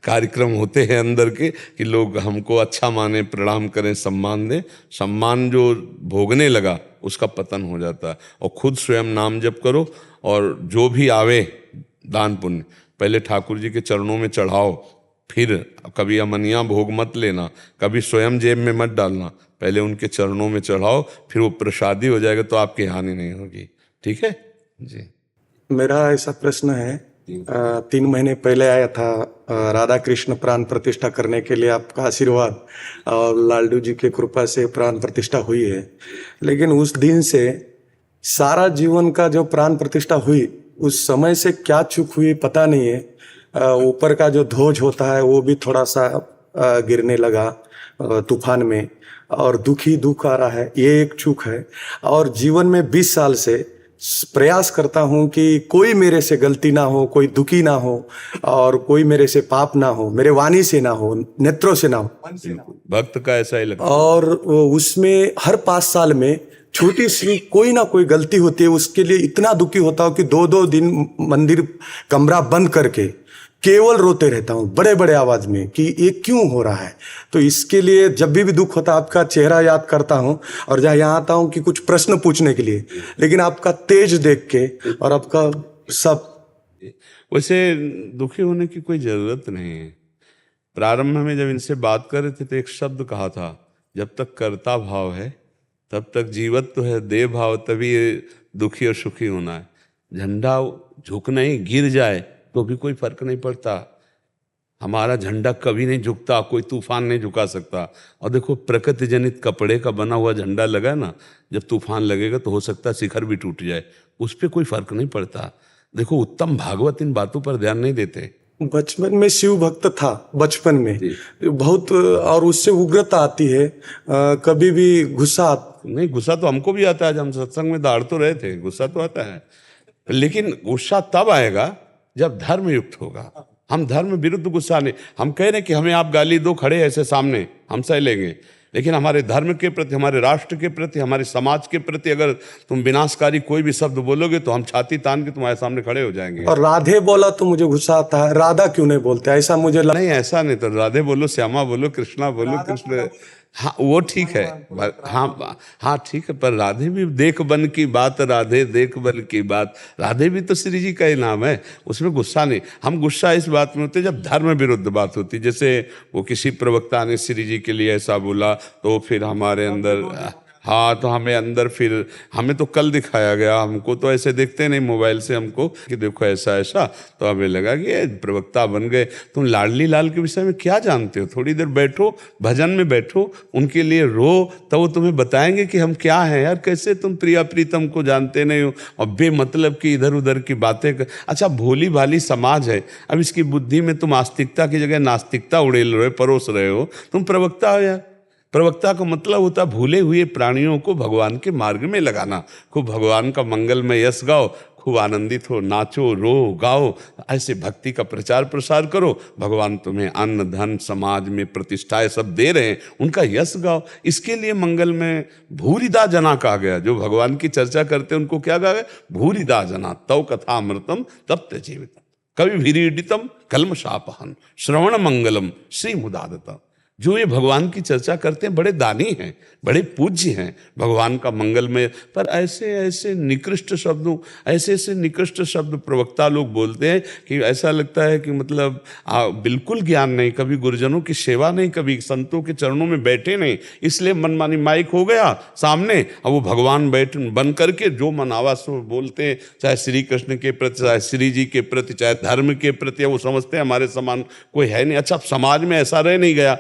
कार्यक्रम होते हैं अंदर के, कि लोग हमको अच्छा माने, प्रणाम करें, सम्मान दें। सम्मान जो भोगने लगा उसका पतन हो जाता है। और खुद स्वयं नाम जप करो, और जो भी आवे दान पुण्य पहले ठाकुर जी के चरणों में चढ़ाओ, फिर कभी अमनिया भोग मत लेना, कभी स्वयं जेब में मत डालना, पहले उनके चरणों में चढ़ाओ, फिर वो प्रसादी हो जाएगा तो आपकी हानि नहीं होगी। ठीक है जी। मेरा ऐसा प्रश्न है, 3 महीने पहले आया था राधा कृष्ण प्राण प्रतिष्ठा करने के लिए, आपका आशीर्वाद और लालडू जी की कृपा से प्राण प्रतिष्ठा हुई है। लेकिन उस दिन से सारा जीवन का जो प्राण प्रतिष्ठा हुई, उस समय से क्या चूक हुई पता नहीं है। ऊपर का जो ध्वज होता है वो भी थोड़ा सा गिरने लगा तूफान में, और दुख आ रहा है, ये एक चूक है। और जीवन में 20 साल से प्रयास करता हूं कि कोई मेरे से गलती ना हो, कोई दुखी ना हो, और कोई मेरे से पाप ना हो, मेरे वाणी से ना हो, नेत्रों से ना हो। भक्त का ऐसा ही लगता है। और उसमें हर 5 साल में छोटी सी कोई ना कोई गलती होती है, उसके लिए इतना दुखी होता हूं कि 2-2 दिन मंदिर कमरा बंद करके केवल रोते रहता हूँ बड़े बड़े आवाज में कि ये क्यों हो रहा है। तो इसके लिए जब भी दुख होता है आपका चेहरा याद करता हूँ, और जहाँ यहाँ आता हूँ कि कुछ प्रश्न पूछने के लिए, लेकिन आपका तेज देख के और आपका सब। वैसे दुखी होने की कोई जरूरत नहीं है। प्रारंभ में जब इनसे बात कर रहे थे तो एक शब्द कहा था, जब तक कर्ता भाव है तब तक जीवत्व है, देह भाव तभी दुखी और सुखी होना है। झंडा झुक नहीं, गिर जाए तो भी कोई फर्क नहीं पड़ता, हमारा झंडा कभी नहीं झुकता, कोई तूफान नहीं झुका सकता। और देखो प्रकृति जनित कपड़े का बना हुआ झंडा लगा ना, जब तूफान लगेगा तो हो सकता है शिखर भी टूट जाए, उस पर कोई फर्क नहीं पड़ता। देखो उत्तम भागवत इन बातों पर ध्यान नहीं देते। बचपन में शिव भक्त था, बचपन में बहुत, और उससे उग्रता आती है, कभी भी गुस्सा नहीं, गुस्सा तो हमको भी आता है, हम सत्संग में दाड़ तो रहे थे, गुस्सा तो आता है, लेकिन गुस्सा तब आएगा जब धर्म युक्त होगा। हम धर्म विरुद्ध गुस्सा नहीं, हम कह रहे हैं कि हमें आप गाली दो खड़े ऐसे सामने, हम सह लेंगे, लेकिन हमारे धर्म के प्रति, हमारे राष्ट्र के प्रति, हमारे समाज के प्रति अगर तुम विनाशकारी कोई भी शब्द बोलोगे तो हम छाती तान के तुम्हारे सामने खड़े हो जाएंगे। और राधे बोला तो मुझे गुस्सा आता है, राधा क्यों नहीं बोलते, ऐसा मुझे नहीं, ऐसा नहीं, तो राधे बोलो, श्यामा बोलो, कृष्णा बोलो, कृष्ण, हाँ वो ठीक है, हाँ हाँ ठीक है, पर राधे भी देख बन की बात, राधे देख बन की बात, राधे भी तो श्री जी का ही नाम है, उसमें गुस्सा नहीं। हम गुस्सा इस बात में होते जब धर्म विरुद्ध बात होती, जैसे वो किसी प्रवक्ता ने श्री जी के लिए ऐसा बोला तो फिर हमारे अंदर, हाँ तो हमें अंदर, फिर हमें तो कल दिखाया गया, हमको तो ऐसे देखते नहीं मोबाइल से हमको कि देखो ऐसा ऐसा, तो हमें लगा कि ये प्रवक्ता बन गए। तुम लाडली लाल के विषय में क्या जानते हो? थोड़ी देर बैठो, भजन में बैठो, उनके लिए रो, तो वो तुम्हें बताएंगे कि हम क्या हैं। यार कैसे तुम प्रिया प्रीतम को जानते नहीं हो और बेमतलब की इधर उधर की बातें अच्छा भोली भाली समाज है, अब इसकी बुद्धि में तुम आस्तिकता की जगह नास्तिकता उड़ेल रहे हो, परोस रहे हो, तुम प्रवक्ता हो यार। प्रवक्ता का मतलब होता है भूले हुए प्राणियों को भगवान के मार्ग में लगाना। खूब भगवान का मंगल में यश गाओ, खूब आनंदित हो, नाचो, रो, गाओ, ऐसे भक्ति का प्रचार प्रसार करो। भगवान तुम्हें अन्न धन समाज में प्रतिष्ठाएं सब दे रहे हैं, उनका यश गाओ। इसके लिए मंगल में भूरिदा जना कहा गया, जो भगवान की चर्चा करते हैं उनको क्या कहा गया? भूरिदा जना तव कथा अमृतम तप्त जीवितम कवि भीरीडितम कलमशापहन श्रवण मंगलम श्री मुदादता। जो ये भगवान की चर्चा करते हैं बड़े दानी हैं, बड़े पूज्य हैं, भगवान का मंगल में, पर ऐसे ऐसे निकृष्ट शब्दों, ऐसे ऐसे निकृष्ट शब्द प्रवक्ता लोग बोलते हैं कि ऐसा लगता है कि मतलब बिल्कुल ज्ञान नहीं, कभी गुरुजनों की सेवा नहीं, कभी संतों के चरणों में बैठे नहीं, इसलिए मनमानी माइक हो गया सामने, अब वो भगवान बैठ बन करके जो मन आवा सो बोलते हैं, चाहे श्री कृष्ण के प्रति, चाहे श्री जी के प्रति, चाहे धर्म के प्रति। वो समझते हैं हमारे समान कोई है नहीं। अच्छा समाज में ऐसा रह नहीं गया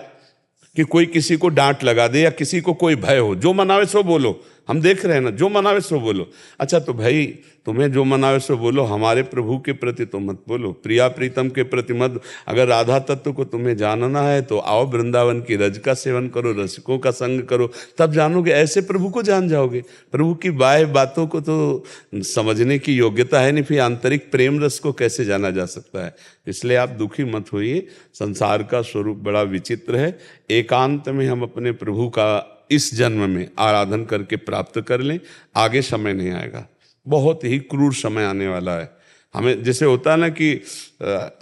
कि कोई किसी को डांट लगा दे या किसी को कोई भय हो, जो मनावे सो बोलो। हम देख रहे हैं ना, जो मनावे सो बोलो। अच्छा तो भाई तुम्हें जो मनावे सो बोलो, हमारे प्रभु के प्रति तो मत बोलो, प्रिया प्रीतम के प्रति मत। अगर राधा तत्व को तुम्हें जानना है तो आओ वृंदावन की रज का सेवन करो, रसिकों का संग करो, तब जानोगे, ऐसे प्रभु को जान जाओगे। प्रभु की बाह्य बातों को तो समझने की योग्यता है नहीं, फिर आंतरिक प्रेम रस को कैसे जाना जा सकता है? इसलिए आप दुखी मत होइए, संसार का स्वरूप बड़ा विचित्र है। एकांत में हम अपने प्रभु का इस जन्म में आराधन करके प्राप्त कर लें, आगे समय नहीं आएगा, बहुत ही क्रूर समय आने वाला है। हमें जैसे होता है ना कि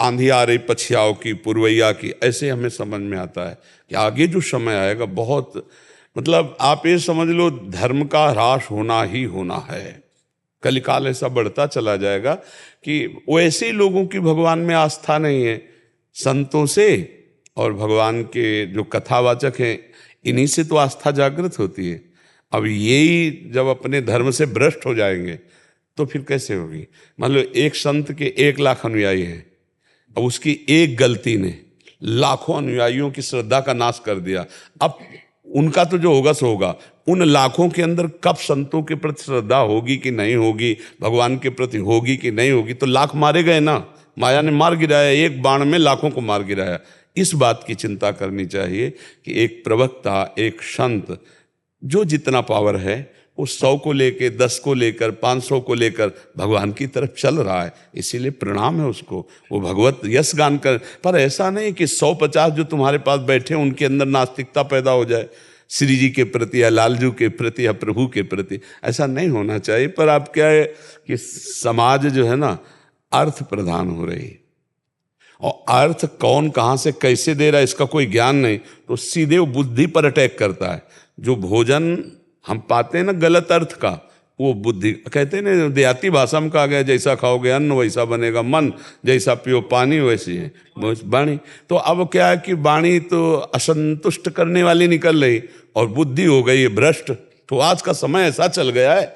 आंधी आ रही पछियाओं की, पुरवैया की, ऐसे हमें समझ में आता है कि आगे जो समय आएगा बहुत, मतलब आप ये समझ लो धर्म का ह्रास होना ही होना है। कलिकाल ऐसा बढ़ता चला जाएगा कि वैसे ही लोगों की भगवान में आस्था नहीं है, संतों से और भगवान के जो कथावाचक हैं इन्हीं से तो आस्था जागृत होती है। अब यही जब अपने धर्म से भ्रष्ट हो जाएंगे तो फिर कैसे होगी? मान लो एक संत के 1 लाख अनुयायी हैं, अब उसकी एक गलती ने लाखों अनुयायियों की श्रद्धा का नाश कर दिया। अब उनका तो जो होगा सो होगा, उन लाखों के अंदर कब संतों के प्रति श्रद्धा होगी कि नहीं होगी, भगवान के प्रति होगी कि नहीं होगी? तो लाख मारे गए ना, माया ने मार गिराया, एक बाण में लाखों को मार गिराया। इस बात की चिंता करनी चाहिए कि एक प्रवक्ता, एक संत जो जितना पावर है वो 100 को लेकर, 10 को लेकर, 500 को लेकर भगवान की तरफ चल रहा है, इसीलिए प्रणाम है उसको। वो भगवत यश गान कर, पर ऐसा नहीं कि 150 जो तुम्हारे पास बैठे उनके अंदर नास्तिकता पैदा हो जाए श्री जी के प्रति या लालजू के प्रति या प्रभु के प्रति, ऐसा नहीं होना चाहिए। पर अब क्या है कि समाज जो है ना अर्थ प्रधान हो रही है, और अर्थ कौन कहाँ से कैसे दे रहा है इसका कोई ज्ञान नहीं, तो सीधे वो बुद्धि पर अटैक करता है। जो भोजन हम पाते हैं ना गलत अर्थ का, वो बुद्धि, कहते हैं ना देहाती भाषा में कहा गया, जैसा खाओगे अन्न वैसा बनेगा मन, जैसा पियो पानी वैसी है वाणी। तो अब क्या है कि वाणी तो असंतुष्ट करने वाली निकल रही और बुद्धि हो गई है भ्रष्ट। तो आज का समय ऐसा चल गया है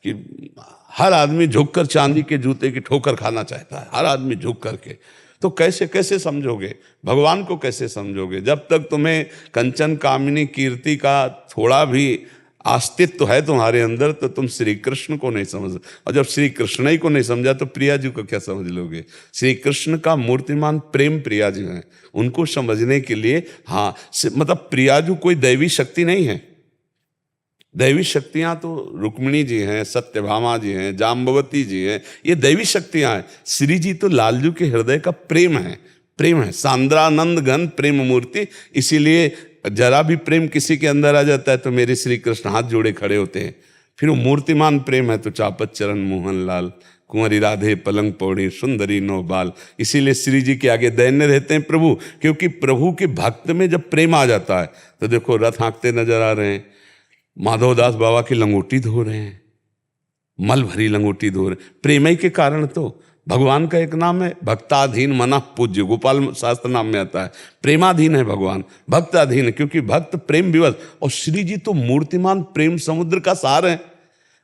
कि हर आदमी झुककर चांदी के जूते की ठोकर खाना चाहता है, हर आदमी झुक करके। तो कैसे कैसे समझोगे भगवान को, कैसे समझोगे? जब तक तुम्हें कंचन कामिनी कीर्ति का थोड़ा भी अस्तित्व है तुम्हारे अंदर, तो तुम श्री कृष्ण को नहीं समझ। और जब श्री कृष्ण ही को नहीं समझा तो प्रिया जी को क्या समझ लोगे? श्री कृष्ण का मूर्तिमान प्रेम प्रिया जी हैं, उनको समझने के लिए हाँ मतलब प्रिया जी कोई दैवी शक्ति नहीं है। दैवी शक्तियां तो रुक्मिणी जी हैं, सत्यभामा जी हैं, जाम्बवती जी हैं, ये दैवी शक्तियां हैं। श्री जी तो लालजू के हृदय का प्रेम है, प्रेम है, सांद्रानंद घन प्रेम मूर्ति। इसीलिए जरा भी प्रेम किसी के अंदर आ जाता है तो मेरे श्री कृष्ण हाथ जोड़े खड़े होते हैं। फिर वो मूर्तिमान प्रेम है तो चापत चरण मोहन लाल, कुंवरी राधे पलंग पौड़ी, सुंदरी नौ बाल। इसीलिए श्री जी के आगे दैन्य रहते हैं प्रभु, क्योंकि प्रभु के भक्त में जब प्रेम आ जाता है तो देखो रथ हाँकते नजर आ रहे हैं, माधवदास बाबा की लंगोटी धो रहे हैं, मल भरी लंगोटी धो रहे हैं, प्रेम ही के कारण। तो भगवान का एक नाम है भक्ताधीन मना पूज्य, गोपाल शास्त्र नाम में आता है। प्रेमाधीन है भगवान, भक्ताधीन है, क्योंकि भक्त प्रेम विवश। और श्री जी तो मूर्तिमान प्रेम समुद्र का सार है।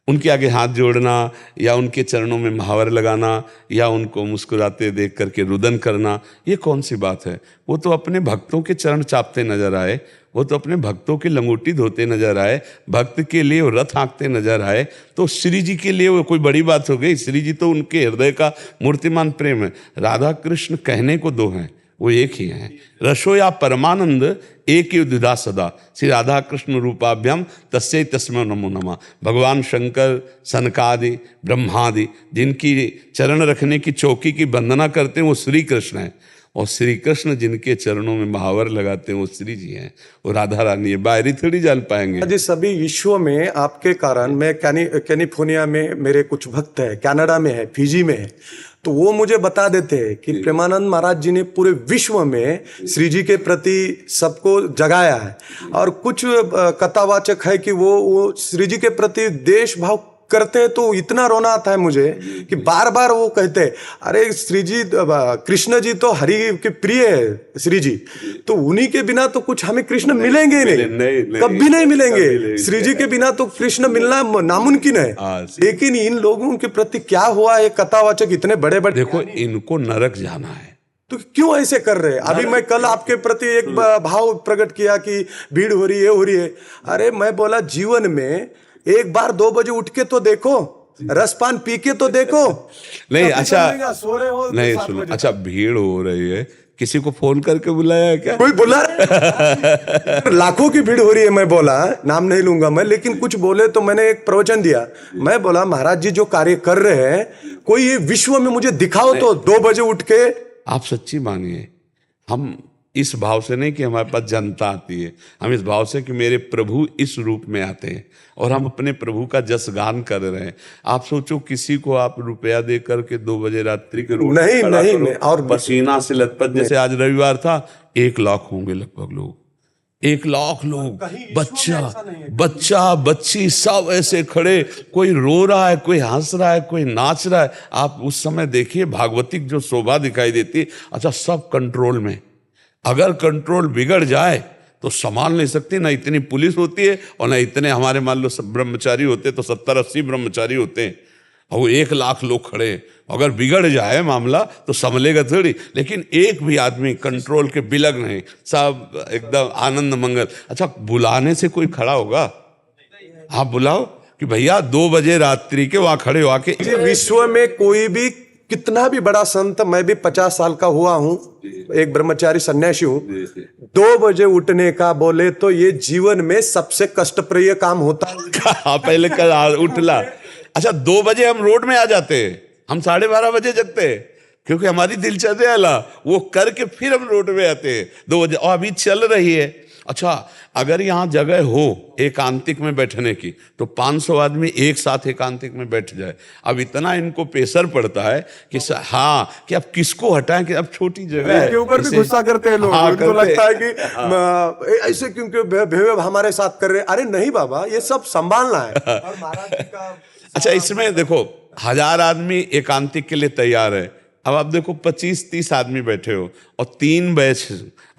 उनके आगे हाथ जोड़ना या उनके चरणों में महावर लगाना या उनको मुस्कुराते देख करके रुदन करना, ये कौन सी बात है? वो तो अपने भक्तों के चरण चापते नजर आए, वो तो अपने भक्तों की लंगोटी धोते नजर आए, भक्त के लिए वो रथ हाँकते नजर आए। तो श्री जी के लिए वो कोई बड़ी बात हो गई? श्री जी तो उनके हृदय का मूर्तिमान प्रेम है। राधा कृष्ण कहने को दो हैं, वो एक ही हैं। रसो या परमानंद एक ही द्विधा सदा, श्री राधा कृष्ण रूपाभ्याम तस्यै तस्मै नमो नमः। भगवान शंकर, सनकादि, ब्रह्मादि जिनकी चरण रखने की चौकी की वंदना करते हैं वो श्री कृष्ण है, और श्री कृष्ण जिनके चरणों में महावर लगाते हैं वो श्री जी हैं, वो राधा रानी है। बाहरी थोड़ी जान पाएंगे जी। सभी विश्व में आपके कारण, मैं कैलिफोर्निया में मेरे कुछ भक्त है, कनाडा में है, फिजी में है, तो वो मुझे बता देते हैं कि प्रेमानंद महाराज जी ने पूरे विश्व में श्री जी के प्रति सबको जगाया है। और कुछ कथावाचक है कि वो श्री जी के प्रति देश भाव करते हैं। तो इतना रोना आता है मुझे कि बार बार वो कहते हैं, अरे श्री जी, कृष्ण जी तो हरि के प्रिय है श्री जी, तो उन्हीं के बिना तो कुछ हमें कृष्ण मिलेंगे ही नहीं, कभी नहीं मिलेंगे। श्री जी के बिना तो कृष्ण मिलना नामुमकिन है। लेकिन इन लोगों के प्रति क्या हुआ है? कथावाचक इतने बड़े बड़े, देखो इनको नरक जाना है तो क्यों ऐसे कर रहे हैं? अभी मैं कल आपके प्रति एक भाव प्रकट किया कि भीड़ हो रही है, हो रही है। अरे मैं बोला जीवन में एक बार 2 बजे उठ के तो देखो, रसपान पी के तो देखो। नहीं अच्छा, सो रहे हो नहीं सुनो, अच्छा भीड़ हो रही है, किसी को फोन करके बुलाया है क्या? कोई बुला लाखों की भीड़ हो रही है। मैं बोला, नाम नहीं लूंगा मैं, लेकिन कुछ बोले तो मैंने एक प्रवचन दिया। मैं बोला महाराज जी जो कार्य कर रहे हैं, कोई ये विश्व में मुझे दिखाओ तो 2 बजे उठ के। आप सच्ची मानिए, हम इस भाव से नहीं कि हमारे पास जनता आती है, हम इस भाव से कि मेरे प्रभु इस रूप में आते हैं और हम अपने प्रभु का जस गान कर रहे हैं। आप सोचो किसी को आप रुपया दे करके 2 बजे रात्रि के रूप नहीं, और पसीना से लथपथ, जैसे आज रविवार था, 1 लाख होंगे लगभग लोग, 1 लाख लोग, बच्चा बच्ची सब ऐसे खड़े, कोई रो रहा है, कोई हंस रहा है, कोई नाच रहा है। आप उस समय देखिए भागवतिक जो शोभा दिखाई देती। अच्छा सब कंट्रोल में, अगर कंट्रोल बिगड़ जाए तो संभाल नहीं सकती, ना इतनी पुलिस होती है और ना इतने हमारे मान लो ब्रह्मचारी होते, तो 70-80 ब्रह्मचारी होते हैं और वो 1 लाख लोग खड़े। अगर बिगड़ जाए मामला तो संभलेगा थोड़ी। लेकिन एक भी आदमी कंट्रोल के बिलग नहीं, सब एकदम आनंद मंगल। अच्छा बुलाने से कोई खड़ा होगा? आप बुलाओ कि भैया 2 बजे रात्रि के वहां खड़े हो आके। विश्व में कोई भी कितना भी बड़ा संत, मैं भी 50 साल का हुआ हूं, एक ब्रह्मचारी सन्यासी हूं, 2 बजे उठने का बोले तो ये जीवन में सबसे कष्टप्रिय काम होता है। पहले कल उठला। अच्छा 2 बजे हम रोड में आ जाते हैं, हम 12:30 बजे जगते हैं, क्योंकि हमारी दिलचर्या ला वो करके फिर हम रोड में आते हैं 2 बजे, और अभी चल रही है। अच्छा अगर यहाँ जगह हो एकांतिक में बैठने की तो 500 आदमी एक साथ एकांतिक में बैठ जाए। अब इतना इनको प्रेशर पड़ता है कि हाँ कि अब किसको हटाएं, कि अब छोटी जगह है, के ऊपर भी गुस्सा करते हैं लोग। उनको लगता है कि ऐसे क्योंकि बेहद हमारे साथ कर रहे। अरे नहीं बाबा, ये सब संभालना है। और महाराज जी का अच्छा इसमें देखो 1000 आदमी एकांतिक के लिए तैयार है, अब आप देखो 25-30 आदमी बैठे हो और 3 बैच,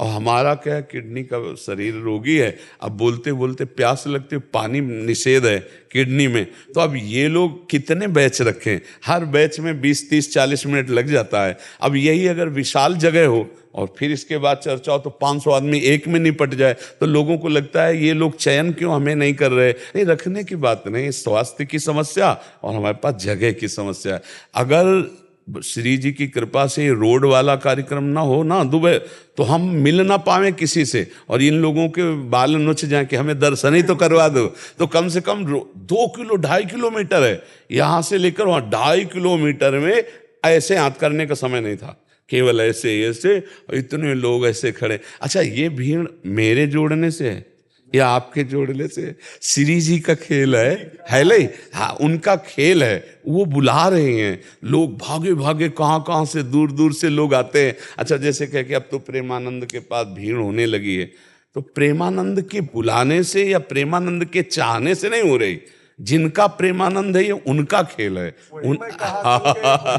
और हमारा क्या है, किडनी का शरीर रोगी है, अब बोलते बोलते प्यास लगती है, पानी निषेध है किडनी में, तो अब ये लोग कितने बैच रखें, हर बैच में 20-30-40 मिनट लग जाता है। अब यही अगर विशाल जगह हो और फिर इसके बाद चर्चा हो तो 500 आदमी एक में निपट जाए, तो लोगों को लगता है ये लोग चयन क्यों हमें नहीं कर रहे। नहीं, रखने की बात नहीं, स्वास्थ्य की समस्या और हमारे पास जगह की समस्या है। अगर श्री जी की कृपा से रोड वाला कार्यक्रम ना हो ना दुबई, तो हम मिल ना पावे किसी से, और इन लोगों के बाल नोच जाए कि हमें दर्शन ही तो करवा दो। तो कम से कम 2-2.5 किलोमीटर है यहाँ से लेकर वहाँ, 2.5 किलोमीटर में ऐसे हाथ करने का समय नहीं था, केवल ऐसे ऐसे इतने लोग ऐसे खड़े। अच्छा, ये भीड़ मेरे जोड़ने से है या आपके जोड़ने से? श्री जी का खेल है नहीं? हाँ, उनका खेल है, वो बुला रहे हैं, लोग भागे भागे कहाँ से दूर दूर से लोग आते हैं। अच्छा, जैसे कह के अब तो प्रेमानंद के पास भीड़ होने लगी है, तो प्रेमानंद के बुलाने से या प्रेमानंद के चाहने से नहीं हो रही, जिनका प्रेमानंद है ये उनका खेल है।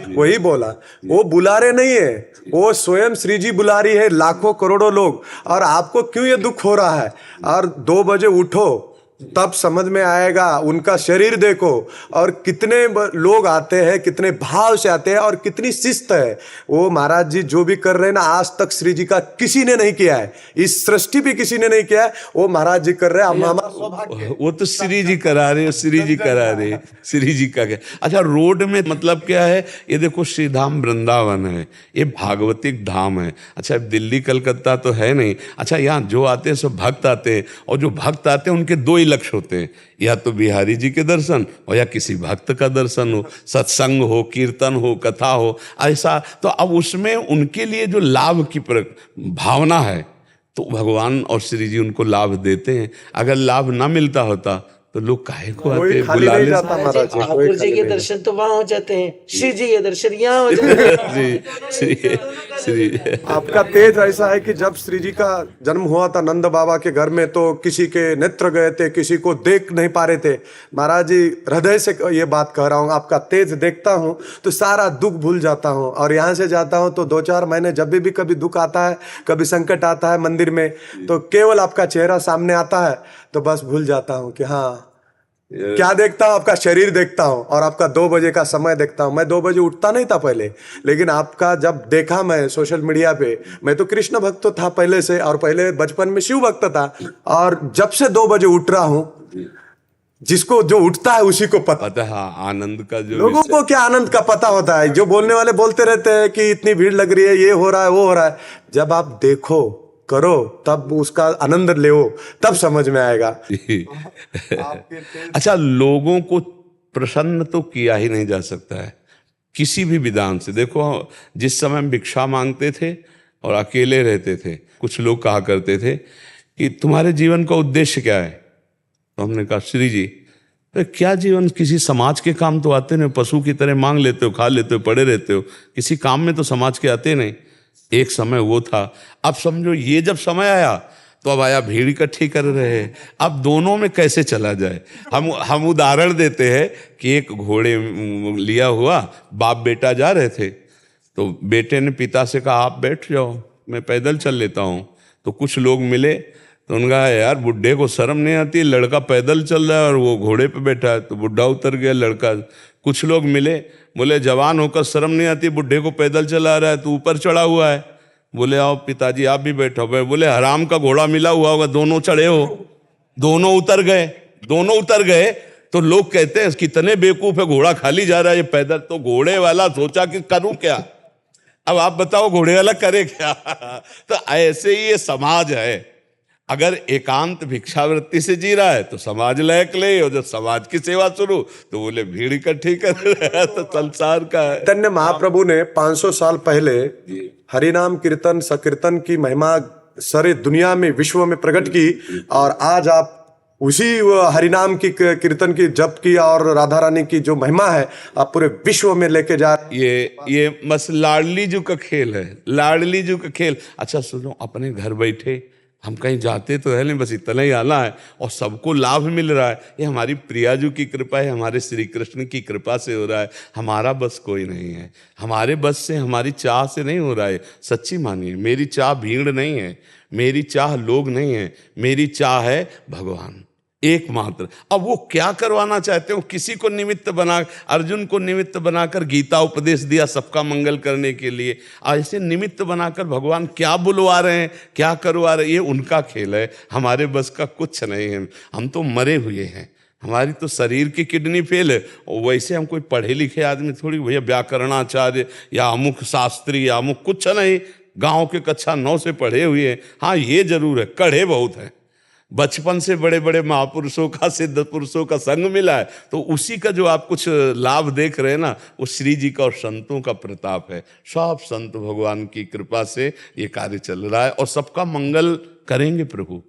वही बोला, वो बुला रहे नहीं है, वो स्वयं श्री जी बुला रही है लाखों करोड़ों लोग। और आपको क्यों ये दुख हो रहा है? और 2 बजे उठो तब समझ में आएगा। उनका शरीर देखो और कितने लोग आते हैं, कितने भाव से आते हैं और कितनी शिस्त है। वो महाराज जी जो भी कर रहे हैं ना, आज तक श्री जी का किसी ने नहीं किया है, इस सृष्टि भी किसी ने नहीं किया है, वो महाराज जी कर रहे हैं। हमारा सौभाग्य है। वो तो श्री जी करा रहे, श्री जी करा रहे, श्री जी का क्या। अच्छा, रोड में मतलब क्या है, ये देखो श्री धाम वृंदावन है, ये भागवतिक धाम है। अच्छा, दिल्ली कलकत्ता तो है नहीं। अच्छा, यहाँ जो आते हैं सब भक्त आते हैं, और जो भक्त आते हैं उनके 2 ही लक्ष्य होते हैं, या तो बिहारी जी के दर्शन और या किसी भक्त का दर्शन हो, सत्संग हो, कीर्तन हो, कथा हो, ऐसा। तो अब उसमें उनके लिए जो लाभ की भावना है, तो भगवान और श्री जी उनको लाभ देते हैं। अगर लाभ ना मिलता होता तो लोग काहे को आते, बुला ले। ठाकुर जी के दर्शन तो वहां हो जाते हैं, श्री जी के दर्शन यहाँ हो जाते हैं। श्री आपका तेज ऐसा है कि जब श्री जी का जन्म हुआ था नंद बाबा के घर में, तो किसी के नेत्र गए थे, किसी को देख नहीं पा रहे थे। महाराज जी, हृदय से ये बात कह रहा हूँ, आपका तेज देखता हूँ तो सारा दुख भूल जाता हूँ। और यहाँ से जाता हूँ तो 2-4 महीने जब भी कभी दुख आता है, कभी संकट आता है मंदिर में, तो केवल आपका चेहरा सामने आता है, तो बस भूल जाता हूँ कि हाँ, क्या देखता हूँ, आपका शरीर देखता हूँ और आपका 2 बजे का समय देखता हूँ। मैं 2 बजे उठता नहीं था पहले, लेकिन आपका जब देखा मैं सोशल मीडिया पे, मैं तो कृष्ण भक्त था पहले से, और पहले बचपन में शिव भक्त था, और जब से 2 बजे उठ रहा हूँ, जिसको जो उठता है उसी को पता है आनंद का। जो लोगों को क्या आनंद का पता होता है? जो बोलने वाले बोलते रहते हैं कि इतनी भीड़ लग रही है, ये हो रहा है, वो हो रहा है। जब आप देखो, करो, तब उसका आनंद ले, तब समझ में आएगा। अच्छा, लोगों को प्रसन्न तो किया ही नहीं जा सकता है किसी भी विधान से। देखो, जिस समय हम भिक्षा मांगते थे और अकेले रहते थे, कुछ लोग कहा करते थे कि तुम्हारे जीवन का उद्देश्य क्या है? तो हमने कहा, श्री जी, तो क्या जीवन, किसी समाज के काम तो आते नहीं, पशु की तरह मांग लेते हो, खा लेते हो, पड़े रहते हो, किसी काम में तो समाज के आते नहीं। एक समय वो था। अब समझो ये जब समय आया तो अब आया भीड़ इकट्ठी कर रहे हैं। अब दोनों में कैसे चला जाए? हम उदाहरण देते हैं कि एक घोड़े लिया हुआ बाप बेटा जा रहे थे, तो बेटे ने पिता से कहा, आप बैठ जाओ, मैं पैदल चल लेता हूँ। तो कुछ लोग मिले तो उन्होंने कहा, यार बुढ़े को शर्म नहीं आती, लड़का पैदल चल रहा है और वो घोड़े पे बैठा है। तो बुढ़ा उतर गया, लड़का। कुछ लोग मिले, बोले जवान होकर शर्म नहीं आती, बुढ़े को पैदल चला रहा है, तो ऊपर चढ़ा हुआ है। बोले आओ पिताजी आप भी बैठो। बोले हराम का घोड़ा मिला हुआ होगा, दोनों चढ़े हो। दोनों उतर गए। तो लोग कहते हैं कितने बेवकूफ है, घोड़ा खाली जा रहा है, ये पैदल। तो घोड़े वाला सोचा कि करूं क्या, अब आप बताओ घोड़े वाला करे क्या? तो ऐसे ही ये समाज है। अगर एकांत भिक्षावृत्ति से जी रहा है तो समाज लायक ले, और जब समाज की सेवा शुरू तो बोले भीड़ इकट्ठी कर रहा है। तो संसार का है। चैतन्य महाप्रभु ने 500 साल पहले हरिनाम कीर्तन संकीर्तन की महिमा सारी दुनिया में, विश्व में प्रकट की, और आज आप उसी हरिनाम की कीर्तन की जप की और राधा रानी की जो महिमा है आप पूरे विश्व में लेके जा। ये बस लाडली जी का खेल है, लाडली जी का खेल। अच्छा सुनो, अपने घर बैठे हम कहीं जाते तो है नहीं, बस इतना ही आना है और सबको लाभ मिल रहा है। ये हमारी प्रियाजू की कृपा है, हमारे श्री कृष्ण की कृपा से हो रहा है। हमारा बस कोई नहीं है, हमारे बस से, हमारी चाह से नहीं हो रहा है। सच्ची मानिए, मेरी चाह भीड़ नहीं है, मेरी चाह लोग नहीं है, मेरी चाह है भगवान एकमात्र। अब वो क्या करवाना चाहते हो? किसी को निमित्त बना, अर्जुन को निमित्त बनाकर गीता उपदेश दिया सबका मंगल करने के लिए। ऐसे निमित्त बनाकर भगवान क्या बुलवा रहे हैं, क्या करवा रहे हैं, ये उनका खेल है, हमारे बस का कुछ नहीं है। हम तो मरे हुए हैं, हमारी तो शरीर की किडनी फेल है। और वैसे हम कोई पढ़े लिखे आदमी थोड़ी, भैया व्याकरणाचार्य या अमुक शास्त्री या अमुक कुछ नहीं, गाँव के कक्षा 9 से पढ़े हुए हैं। हाँ ये जरूर है, कढ़े बहुत है, बचपन से बड़े बड़े महापुरुषों का, सिद्ध पुरुषों का संग मिला है, तो उसी का जो आप कुछ लाभ देख रहे हैं ना, वो श्री जी का और संतों का प्रताप है। सब संत भगवान की कृपा से ये कार्य चल रहा है और सबका मंगल करेंगे प्रभु।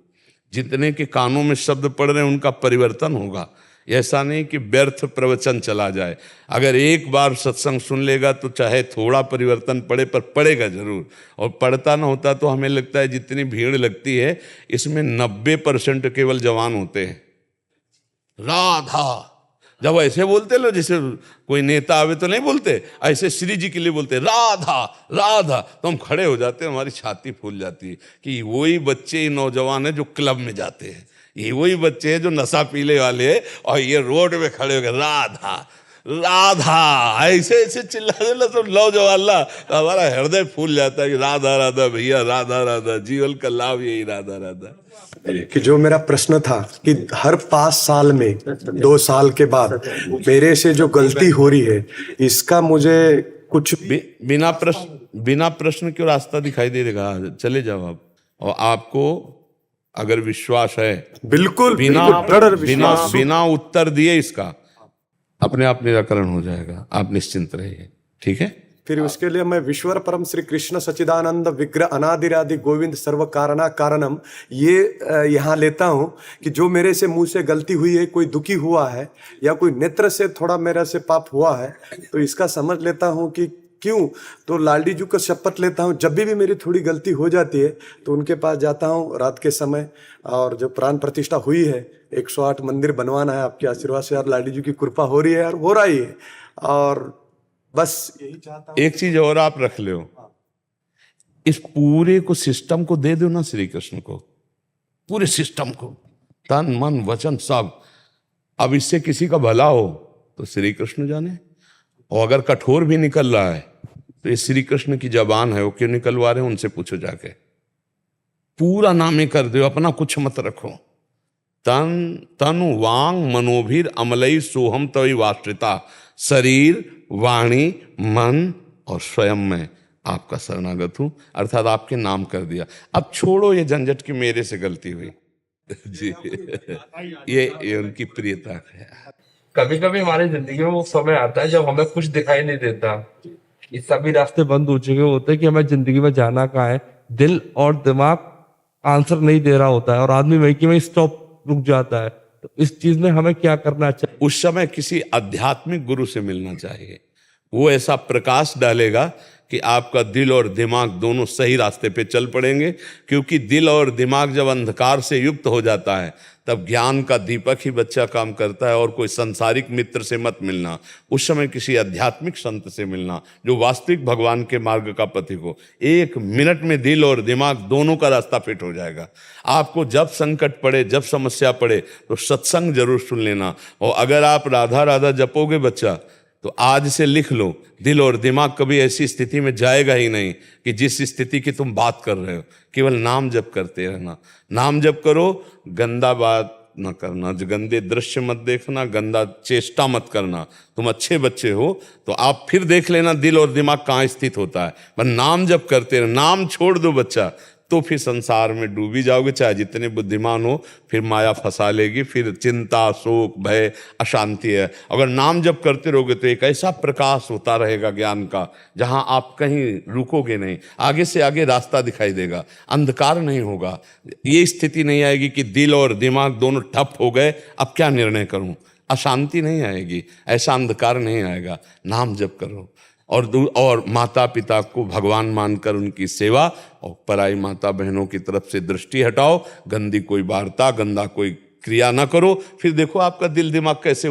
जितने के कानों में शब्द पड़ रहे हैं उनका परिवर्तन होगा। ऐसा नहीं कि व्यर्थ प्रवचन चला जाए। अगर एक बार सत्संग सुन लेगा तो चाहे थोड़ा परिवर्तन पड़े, पर पड़ेगा जरूर। और पड़ता ना होता तो हमें लगता है जितनी भीड़ लगती है इसमें 90% केवल जवान होते हैं। राधा जब ऐसे बोलते लो, जैसे कोई नेता आवे तो नहीं बोलते, ऐसे श्री जी के लिए बोलते राधा राधा, तो हम खड़े हो जाते हैं, हमारी छाती फूल जाती है कि वही बच्चे नौजवान है जो क्लब में जाते हैं, ये वही बच्चे हैं जो नशा पीने वाले हैं और ये रोड में खड़े हो गए राधा राधा, ऐसे ऐसे चिल्लाने लगे सब नौजवान, हमारा हृदय फूल जाता है कि राधा राधा भैया, राधा राधा, जीवन का लाभ यही राधा राधा। कि जो मेरा प्रश्न था कि हर 5 साल में 2 साल के बाद मेरे से जो गलती हो रही है, इसका मुझे कुछ बिना प्रश्न क्यों रास्ता दिखाई दे देगा, चले जाओ आप। और आपको अगर विश्वास है, बिल्कुल बिना उत्तर दिए इसका अपने आप निराकरण हो जाएगा, आप निश्चिंत रहिए, ठीक है। फिर उसके लिए मैं विश्वर परम श्री कृष्ण सच्चिदानंद विग्रह अनादिरादि गोविंद सर्व कारणा कारणम ये यहाँ लेता हूँ कि जो मेरे से मुंह से गलती हुई है, कोई दुखी हुआ है या कोई नेत्र से थोड़ा मेरे से पाप हुआ है, तो इसका समझ लेता हूँ कि क्यों, तो लालडी जी को शपथ लेता हूँ जब भी मेरी थोड़ी गलती हो जाती है तो उनके पास जाता हूँ रात के समय। और जो प्राण प्रतिष्ठा हुई है 108 मंदिर बनवाना है, आपके आशीर्वाद से यार लालडी जी की कृपा हो रही है यार, हो रही है। और बस यही चाहता हूँ। एक चीज और आप रख लो, इस पूरे को सिस्टम को दे दो ना श्री कृष्ण को, पूरे सिस्टम को, तन मन वचन सब। अब इससे किसी का भला हो तो श्री कृष्ण जाने, और अगर कठोर भी निकल रहा है तो ये श्री कृष्ण की जबान है, वो क्यों निकलवा रहे हैं उनसे पूछो जाके। पूरा नामे कर दो, अपना कुछ मत रखो। तनु वांग मनोभीर अमलई सोहम तवि वाश्रिता, शरीर वाणी मन और स्वयं में आपका शरणागत हूं, अर्थात आपके नाम कर दिया। अब छोड़ो ये झंझट की मेरे से गलती हुई जी ये उनकी प्रियता है। कभी कभी हमारी जिंदगी में वो समय आता है जब हमें कुछ दिखाई नहीं देता, ये सभी रास्ते बंद हो चुके होते हैं कि हमें जिंदगी में जाना कहाँ है, दिल और दिमाग आंसर नहीं दे रहा होता है और आदमी वहीं की वहीं स्टॉप रुक जाता है। तो इस चीज में हमें क्या करना चाहिए? उस समय किसी आध्यात्मिक गुरु से मिलना चाहिए, वो ऐसा प्रकाश डालेगा कि आपका दिल और दिमाग दोनों सही रास्ते पे चल पड़ेंगे। क्योंकि दिल और दिमाग जब अंधकार से युक्त हो जाता है तब ज्ञान का दीपक ही बच्चा काम करता है। और कोई संसारिक मित्र से मत मिलना, उस समय किसी आध्यात्मिक संत से मिलना जो वास्तविक भगवान के मार्ग का पथिक हो। 1 मिनट में दिल और दिमाग दोनों का रास्ता फिट हो जाएगा। आपको जब संकट पड़े, जब समस्या पड़े तो सत्संग जरूर सुन लेना। और अगर आप राधा राधा जपोगे बच्चा, तो आज से लिख लो, दिल और दिमाग कभी ऐसी स्थिति में जाएगा ही नहीं कि जिस स्थिति की तुम बात कर रहे हो। केवल नाम जप करते रहना, नाम जप करो, गंदा बात न करना, गंदे दृश्य मत देखना, गंदा चेष्टा मत करना। तुम अच्छे बच्चे हो तो आप फिर देख लेना दिल और दिमाग कहाँ स्थित होता है। पर नाम जप करते रहना, नाम छोड़ दो बच्चा तो फिर संसार में डूबी जाओगे, चाहे जितने बुद्धिमान हो, फिर माया फंसा लेगी, फिर चिंता शोक भय अशांति है। अगर नाम जप करते रहोगे तो एक ऐसा प्रकाश होता रहेगा ज्ञान का, जहां आप कहीं रुकोगे नहीं, आगे से आगे रास्ता दिखाई देगा, अंधकार नहीं होगा। ये स्थिति नहीं आएगी कि दिल और दिमाग दोनों ठप हो गए, अब क्या निर्णय करूं, अशांति नहीं आएगी, ऐसा अंधकार नहीं आएगा। नाम जप करो, और माता पिता को भगवान मानकर उनकी सेवा, और पराई माता बहनों की तरफ से दृष्टि हटाओ, गंदी कोई वार्ता, गंदा कोई क्रिया ना करो। फिर देखो आपका दिल दिमाग कैसे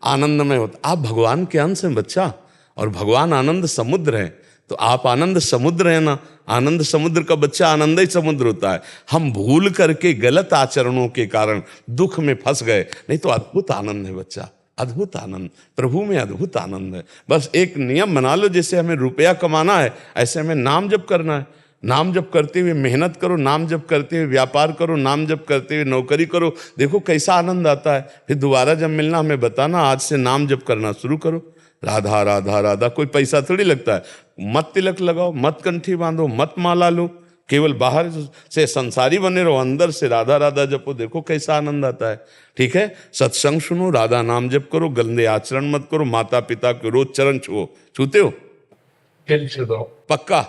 आनंदमय होता। आप भगवान के अंश हैं बच्चा, और भगवान आनंद समुद्र है, तो आप आनंद समुद्र है ना। आनंद समुद्र का बच्चा आनंद ही समुद्र होता है। हम भूल करके गलत आचरणों के कारण दुख में फंस गए, नहीं तो अद्भुत आनंद है बच्चा, अद्भुत आनंद, प्रभु में अद्भुत आनंद है। बस एक नियम बना लो, जैसे हमें रुपया कमाना है ऐसे हमें नाम जप करना है। नाम जप करते हुए मेहनत करो, नाम जप करते हुए व्यापार करो, नाम जप करते हुए नौकरी करो, देखो कैसा आनंद आता है। फिर दोबारा जब मिलना हमें बताना, आज से नाम जप करना शुरू करो, राधा राधा राधा। कोई पैसा थोड़ी लगता है। मत तिलक लगाओ, मत कंठी बांधो, मत माला लो, केवल बाहर से संसारी बने रहो, अंदर से राधा राधा जपो, देखो कैसा आनंद आता है। ठीक है, सत्संग सुनो, राधा नाम जप करो, गंदे आचरण मत करो, माता पिता के रोज चरण छुओ। छूते हो? डेली छूता हूँ। पक्का?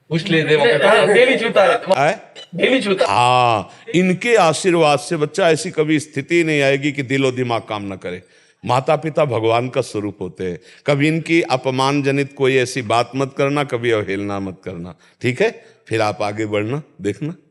पूछ लेते डेली छूता है, डेली छूता। हाँ, इनके आशीर्वाद से बच्चा ऐसी कभी स्थिति नहीं आएगी कि दिलो दिमाग काम न करे। माता पिता भगवान का स्वरूप होते हैं। कभी इनकी अपमान जनित कोई ऐसी बात मत करना, कभी अवहेलना मत करना। ठीक है, फिर आप आगे बढ़ना, देखना।